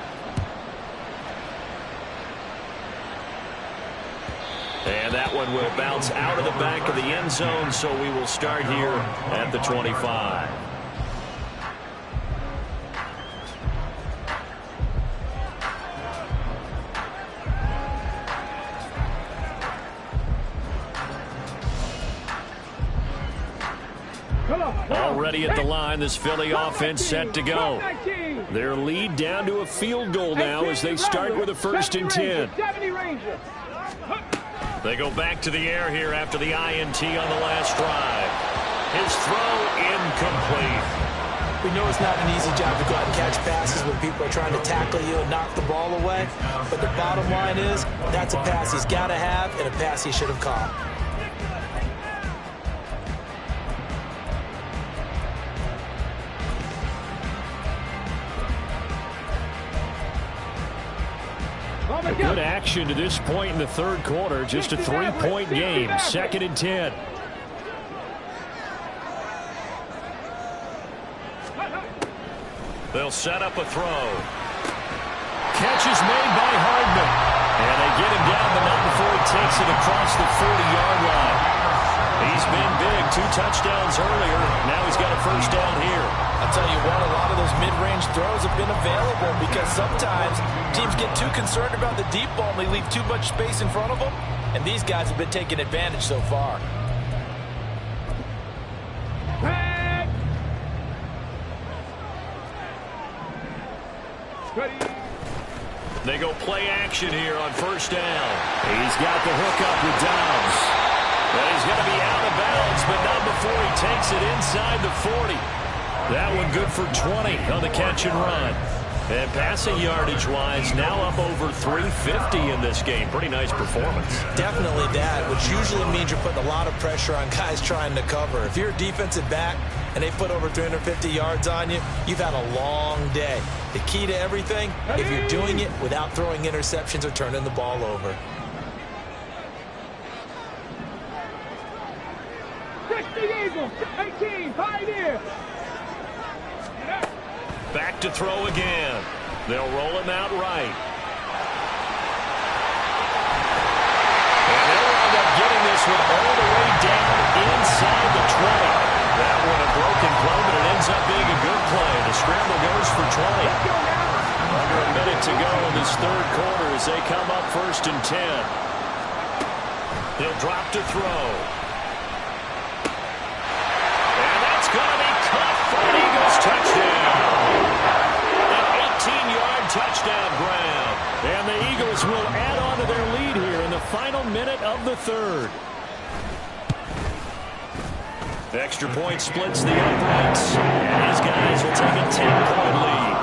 S1: And that one will bounce out of the back of the end zone, so we will start here at the 25. Already at the line, this Philly offense set to go. Their lead down to a field goal now as they start with a 1st and 10. They go back to the air here after the INT on the last drive. His throw incomplete.
S4: We know it's not an easy job to go out and catch passes when people are trying to tackle you and knock the ball away. But the bottom line is, that's a pass he's got to have and a pass he should have caught.
S1: Good action to this point in the 3rd quarter. Just a 3-point game. 2nd and 10. They'll set up a throw. Catch is made by Hardman. And they get him down, but not before he takes it across the 40-yard line. He's been big. 2 touchdowns earlier. Now he's got a first down here.
S4: I'll tell you what, a lot of those mid-range throws have been available because sometimes teams get too concerned about the deep ball and they leave too much space in front of them. And these guys have been taking advantage so far.
S1: They go play action here on 1st down. He's got the hook up with Dobbs. And he's going to be out of bounds, but not before he takes it inside the 40. That one good for 20 on the catch and run. And passing yardage-wise, now up over 350 in this game. Pretty nice performance.
S4: Definitely that, which usually means you're putting a lot of pressure on guys trying to cover. If you're a defensive back and they put over 350 yards on you, you've had a long day. The key to everything, if you're doing it without throwing interceptions or turning the ball over.
S3: 60 Eagles, 18, Pioneer.
S1: Back to throw again. They'll roll him out right. And they'll wind up getting this one all the way down inside the 20. That one a broken play, but it ends up being a good play. The scramble goes for 20. Under a minute to go in this third quarter as they come up 1st and 10. He'll drop to throw. And that's going to be caught for an Eagles touchdown. An 18-yard touchdown grab. And the Eagles will add on to their lead here in the final minute of the third. The extra point splits the uprights. And his guys will take a 10-point lead.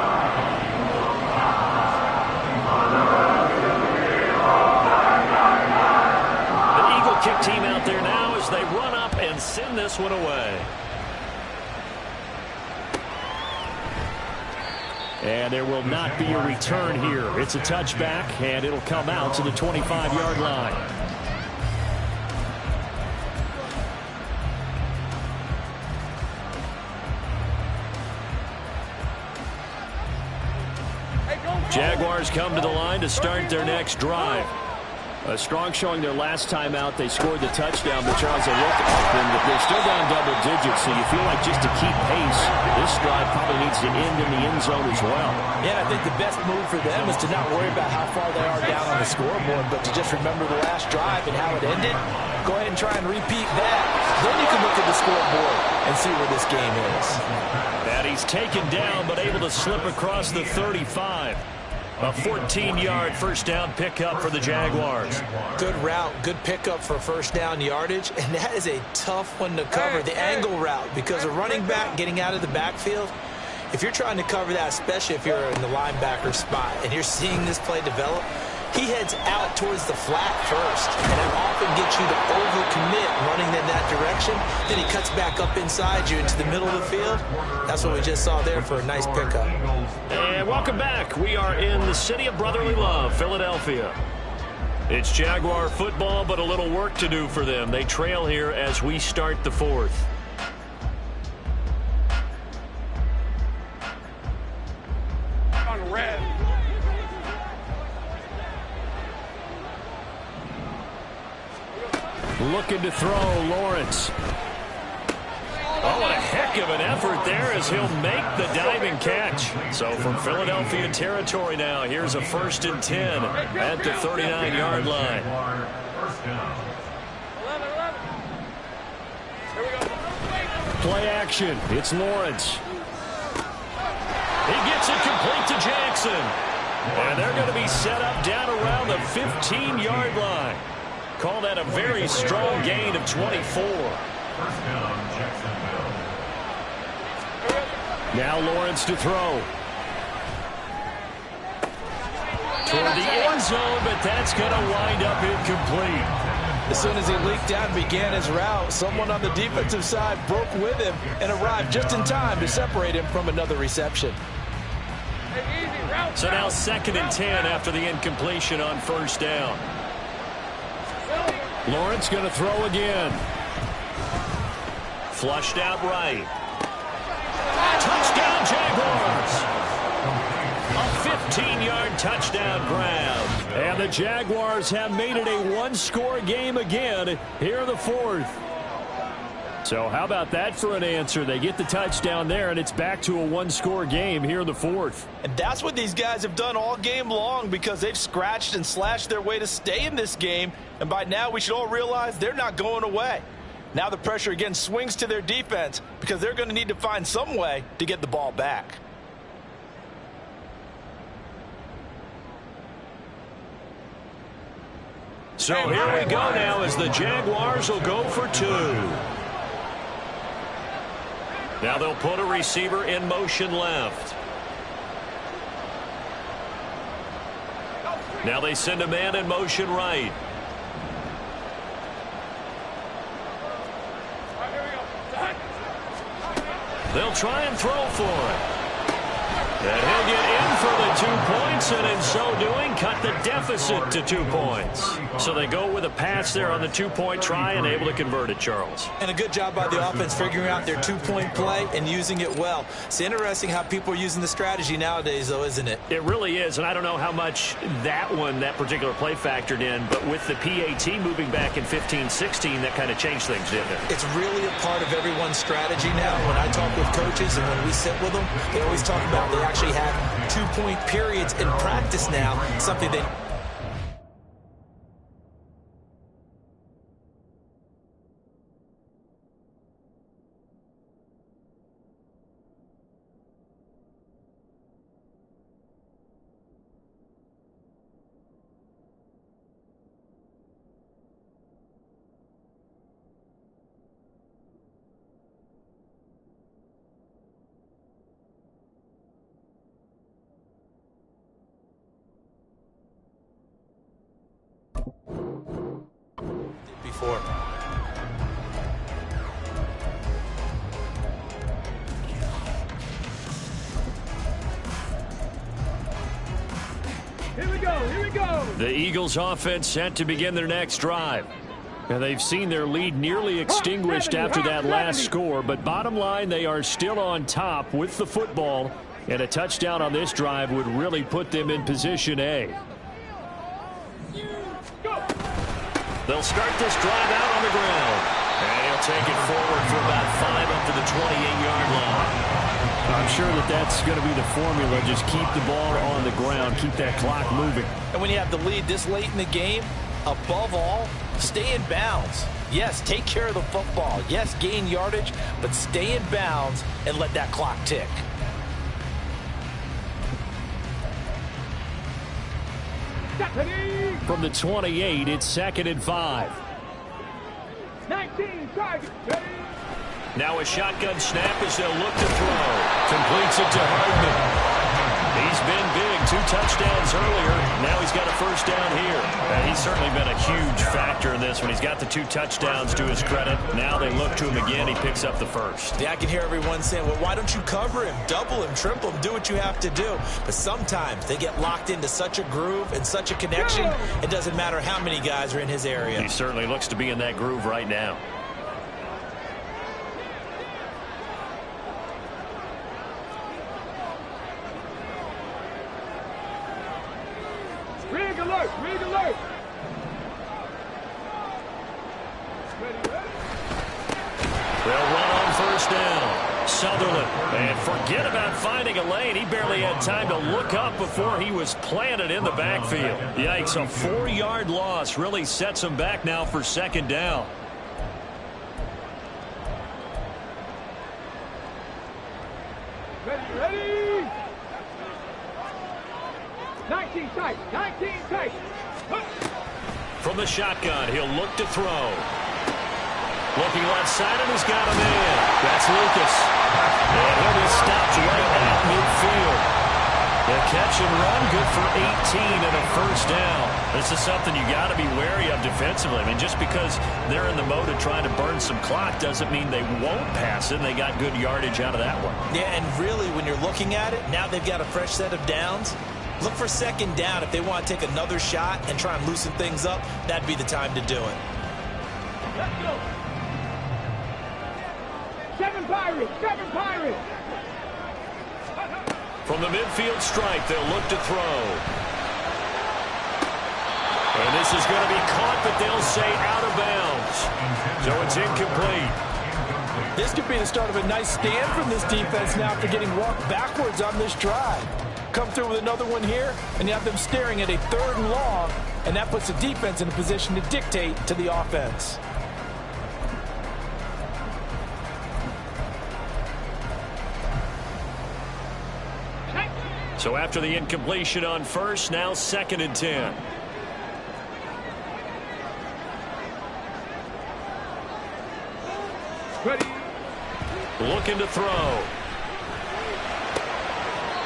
S1: Kick team out there now as they run up and send this one away. And there will not be a return here. It's a touchback, and it'll come out to the 25-yard line. Jaguars come to the line to start their next drive. A strong showing their last time out. They scored the touchdown, but Charles, they look up and they're still down double digits, so you feel like just to keep pace, this drive probably needs to end in the end zone as well. Yeah, I think the best move for them is to not worry about how far they are down on the scoreboard, but to just remember the last drive and how it ended. Go ahead and try and repeat that. Then you can look at the scoreboard and see where this game is. And he's taken down, but able to slip across the 35. A 14-yard first down pickup for the Jaguars. Good route, good pickup for first down yardage, and that is a tough one to cover, the angle route, because a running back getting out of the backfield, if you're trying to cover that, especially if you're in the linebacker spot and you're seeing this play develop, he heads out towards the flat first, and that often gets you to overcommit running in that direction. Then he cuts back up inside you into the middle of the field. That's what we just saw there for a nice pickup. And welcome back. We are in the city of brotherly love, Philadelphia. It's Jaguar football, but a little work to do for them. They trail here as we start the fourth.
S3: On red.
S1: Looking to throw, Lawrence. Oh, what a heck of an effort there as he'll make the diving catch. So from Philadelphia territory now, here's a 1st and 10 at the 39-yard line. Play action. It's Lawrence. He gets it complete to Jackson. And they're going to be set up down around the 15-yard line. Call that a very strong gain of 24.
S2: First down, Jacksonville.
S1: Now Lawrence to throw. Toward the end zone, but that's going to wind up incomplete. As soon as he leaked out and began his route, someone on the defensive side broke with him and arrived just in time to separate him from another reception. So now 2nd and 10 after the incompletion on first down. Lawrence going to throw again. Flushed out right. Touchdown Jaguars. A 15-yard touchdown grab. And the Jaguars have made it a one-score game again here in the fourth. So how about that for an answer? They get the touchdown there, and it's back to a one-score game here in the fourth.
S4: And that's what these guys have done all game long because they've scratched and slashed their way to stay in this game. And by now, we should all realize they're not going away. Now the pressure again swings to their defense because they're going to need to find some way to get the ball back.
S1: So here we go now as the Jaguars will go for two. Now they'll put a receiver in motion left. Now they send a man in motion right. They'll try and throw for it. And he'll get in for the 2 points, and in so doing, cut the deficit to 2 points. So they go with a pass there on the 2-point try and able to convert it, Charles.
S4: And a good job by the offense figuring out their 2-point play and using it well. It's interesting how people are using the strategy nowadays, though, isn't it?
S1: It really is, and I don't know how much that particular play factored in, but with the PAT moving back in 15-16, that kind of changed things, didn't it?
S4: It's really a part of everyone's strategy now. When I talk with coaches and when we sit with them, they always talk about they actually have 2-point periods in practice now, something they... before.
S3: Here we go, here we go.
S1: The Eagles offense set to begin their next drive. And they've seen their lead nearly extinguished after that last score, but bottom line, they are still on top with the football, and a touchdown on this drive would really put them in position A. They'll start this drive out on the ground. And he'll take it forward for about 5 up to the 28-yard line. I'm sure that's going to be the formula. Just keep the ball on the ground. Keep that clock moving.
S4: And when you have the lead this late in the game, above all, stay in bounds. Yes, take care of the football. Yes, gain yardage, but stay in bounds and let that clock tick.
S1: From the 28, it's 2nd and 5.
S3: 19, target.
S1: Now a shotgun snap as they'll look to throw. Completes it to Hardman. He's been big. 2 touchdowns earlier. Now he's got a first down here. He's certainly been a huge factor in this one. He's got the 2 touchdowns to his credit. Now they look to him again. He picks up the first.
S4: Yeah, I can hear everyone saying, well, why don't you cover him, double him, triple him, do what you have to do. But sometimes they get locked into such a groove and such a connection, it doesn't matter how many guys are in his area.
S1: He certainly looks to be in that groove right now.
S3: Rig alert, rig alert.
S1: They'll run on first down. Sutherland. And forget about finding a lane. He barely had time to look up before he was planted in the backfield. Yikes, a 4-yard loss really sets him back now for 2nd down.
S3: Ready. 19 tight, 19 tight.
S1: From the shotgun, he'll look to throw. Looking left side, and he's got a man. That's Lucas. And he'll be stopped right at midfield. The catch and run, good for 18 and a first down. This is something you got to be wary of defensively. I mean, just because they're in the mode of trying to burn some clock doesn't mean they won't pass it. They got good yardage out of that one.
S4: Yeah, and really, when you're looking at it, now they've got a fresh set of downs. Look for 2nd down. If they want to take another shot and try and loosen things up, that'd be the time to do it.
S3: Let's go. 7 Pirates, 7 Pirates.
S1: From the midfield stripe, they'll look to throw. And this is going to be caught, but they'll say out of bounds. So it's incomplete.
S4: This could be the start of a nice stand from this defense now after getting walked backwards on this drive. Come through with another one here, and you have them staring at a 3rd and long, and that puts the defense in a position to dictate to the offense.
S1: So after the incompletion on first, now 2nd and 10.
S3: Ready.
S1: Looking to throw.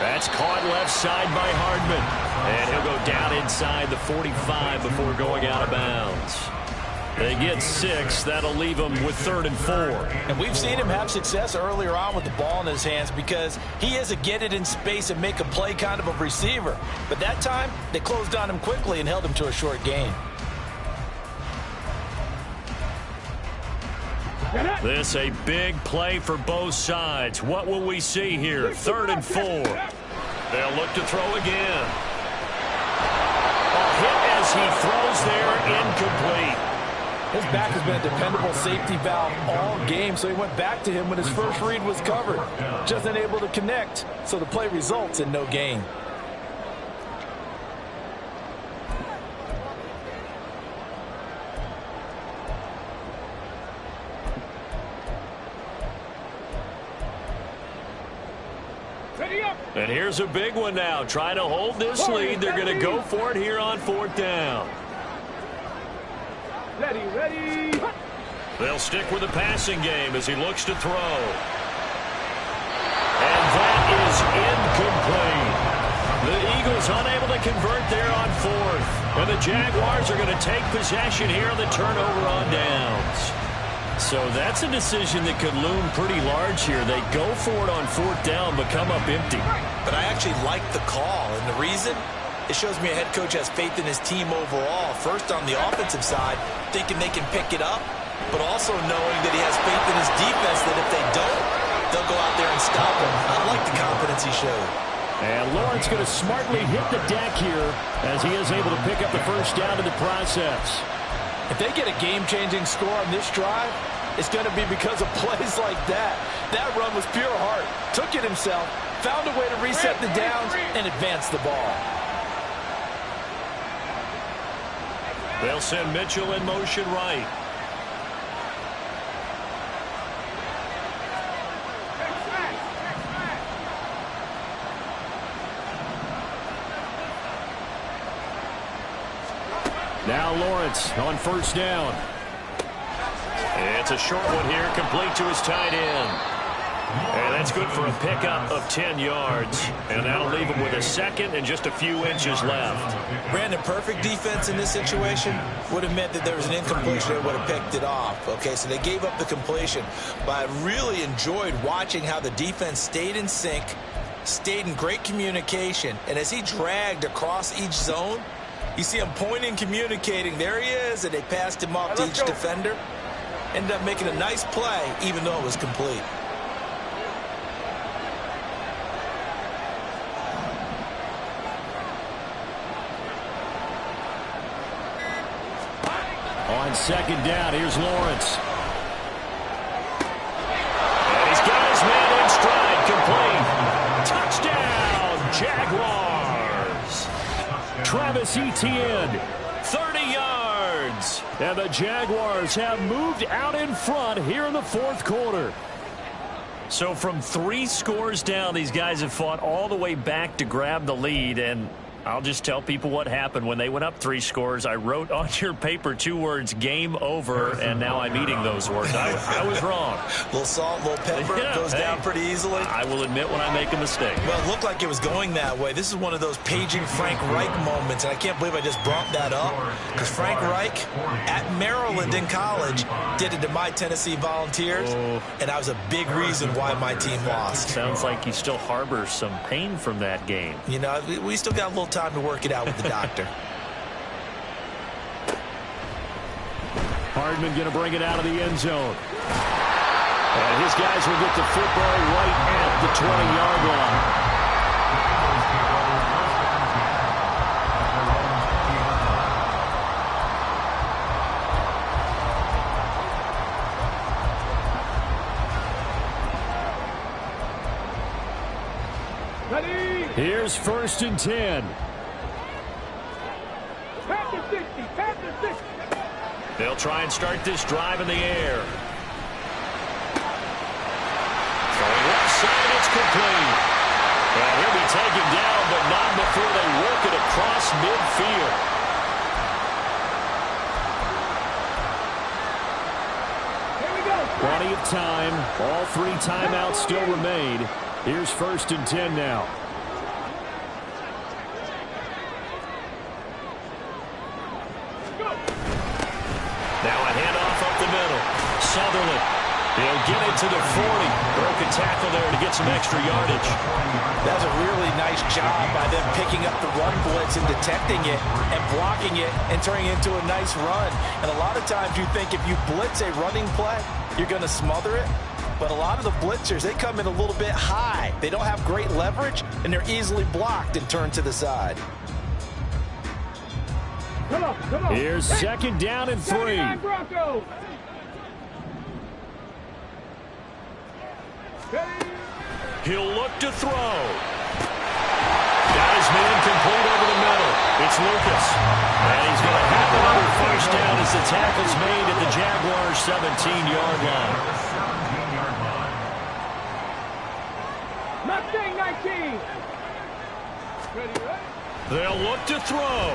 S1: That's caught left side by Hardman. And he'll go down inside the 45 before going out of bounds. They get 6. That'll leave them with 3rd and 4.
S4: And we've seen him have success earlier on with the ball in his hands because he is a get it in space and make a play kind of a receiver. But that time, they closed on him quickly and held him to a short gain.
S1: This a big play for both sides. What will we see here? 3rd and 4. They'll look to throw again. A hit as he throws there, incomplete.
S4: His back has been a dependable safety valve all game, so he went back to him when his first read was covered. Just unable to connect, so the play results in no gain.
S1: And here's a big one now. Trying to hold this lead. They're going to go for it here on 4th down.
S3: Ready.
S1: They'll stick with the passing game as he looks to throw. And that is incomplete. The Eagles unable to convert there on 4th. And the Jaguars are going to take possession here on the turnover on downs. So that's a decision that could loom pretty large here. They go for it on 4th down, but come up empty.
S4: But I actually like the call, and the reason? It shows me a head coach has faith in his team overall. First on the offensive side, thinking they can pick it up, but also knowing that he has faith in his defense that if they don't, they'll go out there and stop him. I like the confidence he showed.
S1: And Lawrence going to smartly hit the deck here as he is able to pick up the first down in the process.
S4: If they get a game-changing score on this drive, it's going to be because of plays like that. That run was pure heart. Took it himself, found a way to reset the downs, and advance the ball.
S1: They'll send Mitchell in motion right. Now Lawrence on 1st down. It's a short one here, complete to his tight end. And that's good for a pickup of 10 yards. And that'll leave him with a 2nd and just a few inches left.
S4: Brandon, perfect defense in this situation would have meant that there was an incompletion that would have picked it off. Okay, so they gave up the completion. But I really enjoyed watching how the defense stayed in sync, stayed in great communication. And as he dragged across each zone, you see him pointing, communicating. There he is, and they passed him off to each defender. Ended up making a nice play, even though it was complete.
S1: On 2nd down, here's Lawrence. And he's got his man in stride, complete. Touchdown, Jaguars. Travis Etienne, 30 yards. And the Jaguars have moved out in front here in the 4th quarter. So from 3 scores down, these guys have fought all the way back to grab the lead, and I'll just tell people what happened when they went up 3 scores. I wrote on your paper 2 words, game over, and now I'm eating those words. I was wrong.
S4: A little salt, a little pepper, goes down pretty easily.
S1: I will admit when I make a mistake.
S4: Well, it looked like it was going that way. This is one of those paging Frank Reich moments, and I can't believe I just brought that up, because Frank Reich at Maryland in college did it to my Tennessee Volunteers, and that was a big reason why my team lost.
S1: Sounds like you still harbor some pain from that game.
S4: You know, we still got a little time to work it out with the doctor.
S1: Hardman going to bring it out of the end zone. And his guys will get the football right at the 20-yard line. Here's 1st and 10. They'll try and start this drive in the air. Throwing left side, it's complete. And he'll be taken down, but not before they work it across midfield. Plenty of time. All 3 timeouts still remain. Here's 1st and 10 now. Now a Sutherland. He'll get it to the 40. Broken tackle there to get some extra yardage.
S4: That's a really nice job by them picking up the run blitz and detecting it and blocking it and turning it into a nice run. And a lot of times you think if you blitz a running play, you're going to smother it. But a lot of the blitzers, they come in a little bit high. They don't have great leverage, and they're easily blocked and turned to the side.
S3: Come on.
S1: Here's second down and 3. He'll look to throw. Got his man complete over the middle. It's Lucas. And he's going to have another first down as the tackle's made at the Jaguars' 17-yard line.
S3: Mustang 19.
S1: They'll look to throw.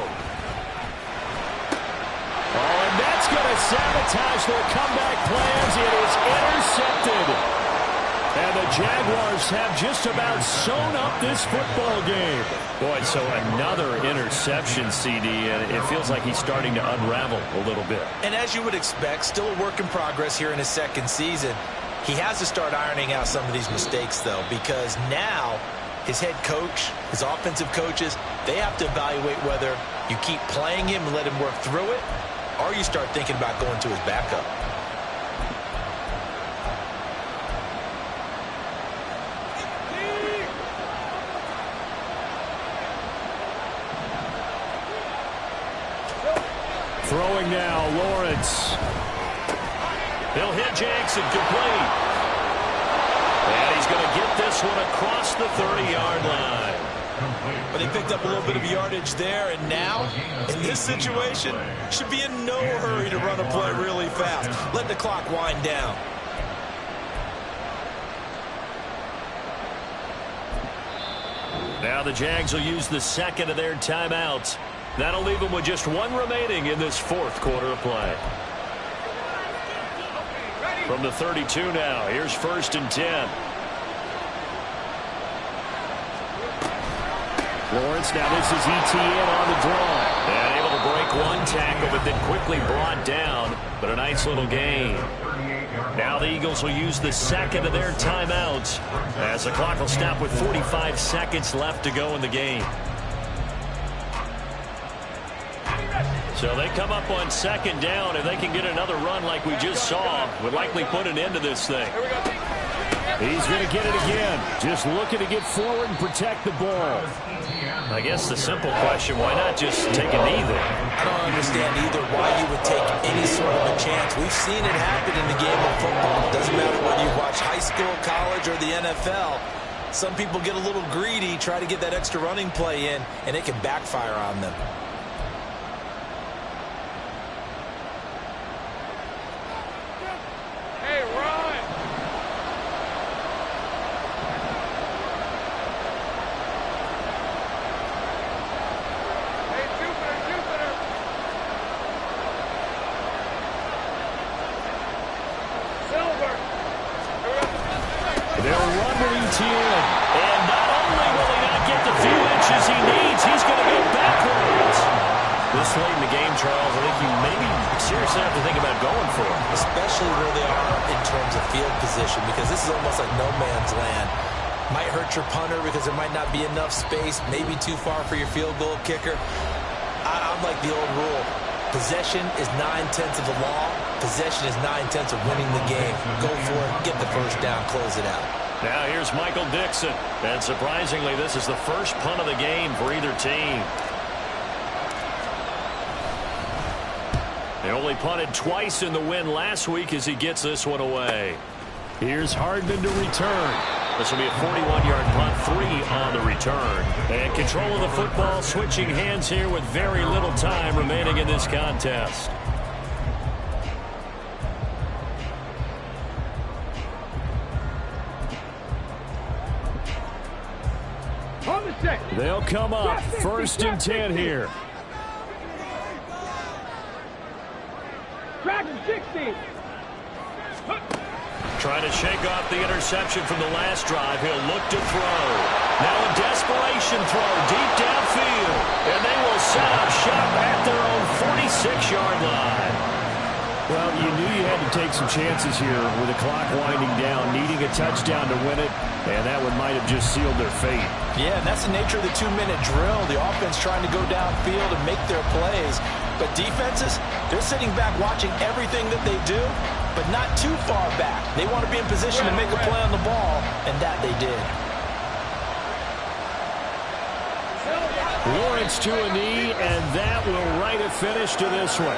S1: Oh, and that's going to sabotage their comeback plans. It is intercepted. And the Jaguars have just about sewn up this football game. Boy, so another interception, CD, and it feels like he's starting to unravel a little bit.
S4: And as you would expect, still a work in progress here in his second season. He has to start ironing out some of these mistakes, though, because now his head coach, his offensive coaches, they have to evaluate whether you keep playing him and let him work through it, or you start thinking about going to his backup.
S1: Throwing now, Lawrence. He'll hit Jackson complete. And he's going to get this one across the 30-yard line.
S4: But they picked up a little bit of yardage there, and now, in this situation, should be in no hurry to run a play really fast. Let the clock wind down.
S1: Now the Jags will use the second of their timeouts. That'll leave them with just one remaining in this fourth quarter of play. From the 32 now, here's 1st and 10. Lawrence, now this is ETN on the draw. And able to break one tackle, but then quickly brought down. But a nice little gain. Now the Eagles will use the second of their timeouts as the clock will stop with 45 seconds left to go in the game. So they come up on second down. If they can get another run like we just saw, would likely put an end to this thing. He's going to get it again. Just looking to get forward and protect the ball. I guess the simple question, why not just take a knee there?
S4: I don't understand either why you would take any sort of a chance. We've seen it happen in the game of football. It doesn't matter whether you watch high school, college, or the NFL. Some people get a little greedy, try to get that extra running play in, and it can backfire on them. Your punter because there might not be enough space, maybe too far for your field goal kicker. I'm like the old rule. Possession is 9/10 of the law. Possession is 9/10 of winning the game. Go for it, get the first down, close it out.
S1: Now here's Michael Dixon. And surprisingly, this is the first punt of the game for either team. They only punted twice in the win last week as he gets this one away. Here's Hardman to return. This will be a 41-yard punt, 3 on the return. And control of the football, switching hands here with very little time remaining in this contest. They'll come up, 1st and 10 here.
S3: Dragon 60.
S1: Trying to shake off the interception from the last drive. He'll look to throw. Now a desperation throw deep downfield. And they will set up shop at their own 46-yard line. Well, you knew you had to take some chances here with the clock winding down, needing a touchdown to win it, and that one might have just sealed their fate.
S4: Yeah, and that's the nature of the 2-minute drill. The offense trying to go downfield and make their plays. But defenses, they're sitting back watching everything that they do, but not too far back. They want to be in position to make a play on the ball, and that they did.
S1: Lawrence to a knee, and that will write a finish to this one.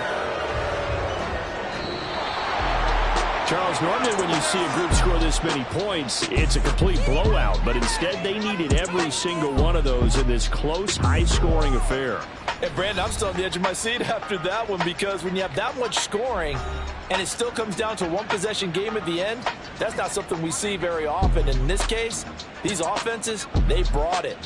S1: Charles, normally when you see a group score this many points, it's a complete blowout. But instead, they needed every single one of those in this close, high-scoring affair.
S4: And, Brandon, I'm still on the edge of my seat after that one, because when you have that much scoring and it still comes down to a one-possession game at the end, that's not something we see very often. And in this case, these offenses, they brought it.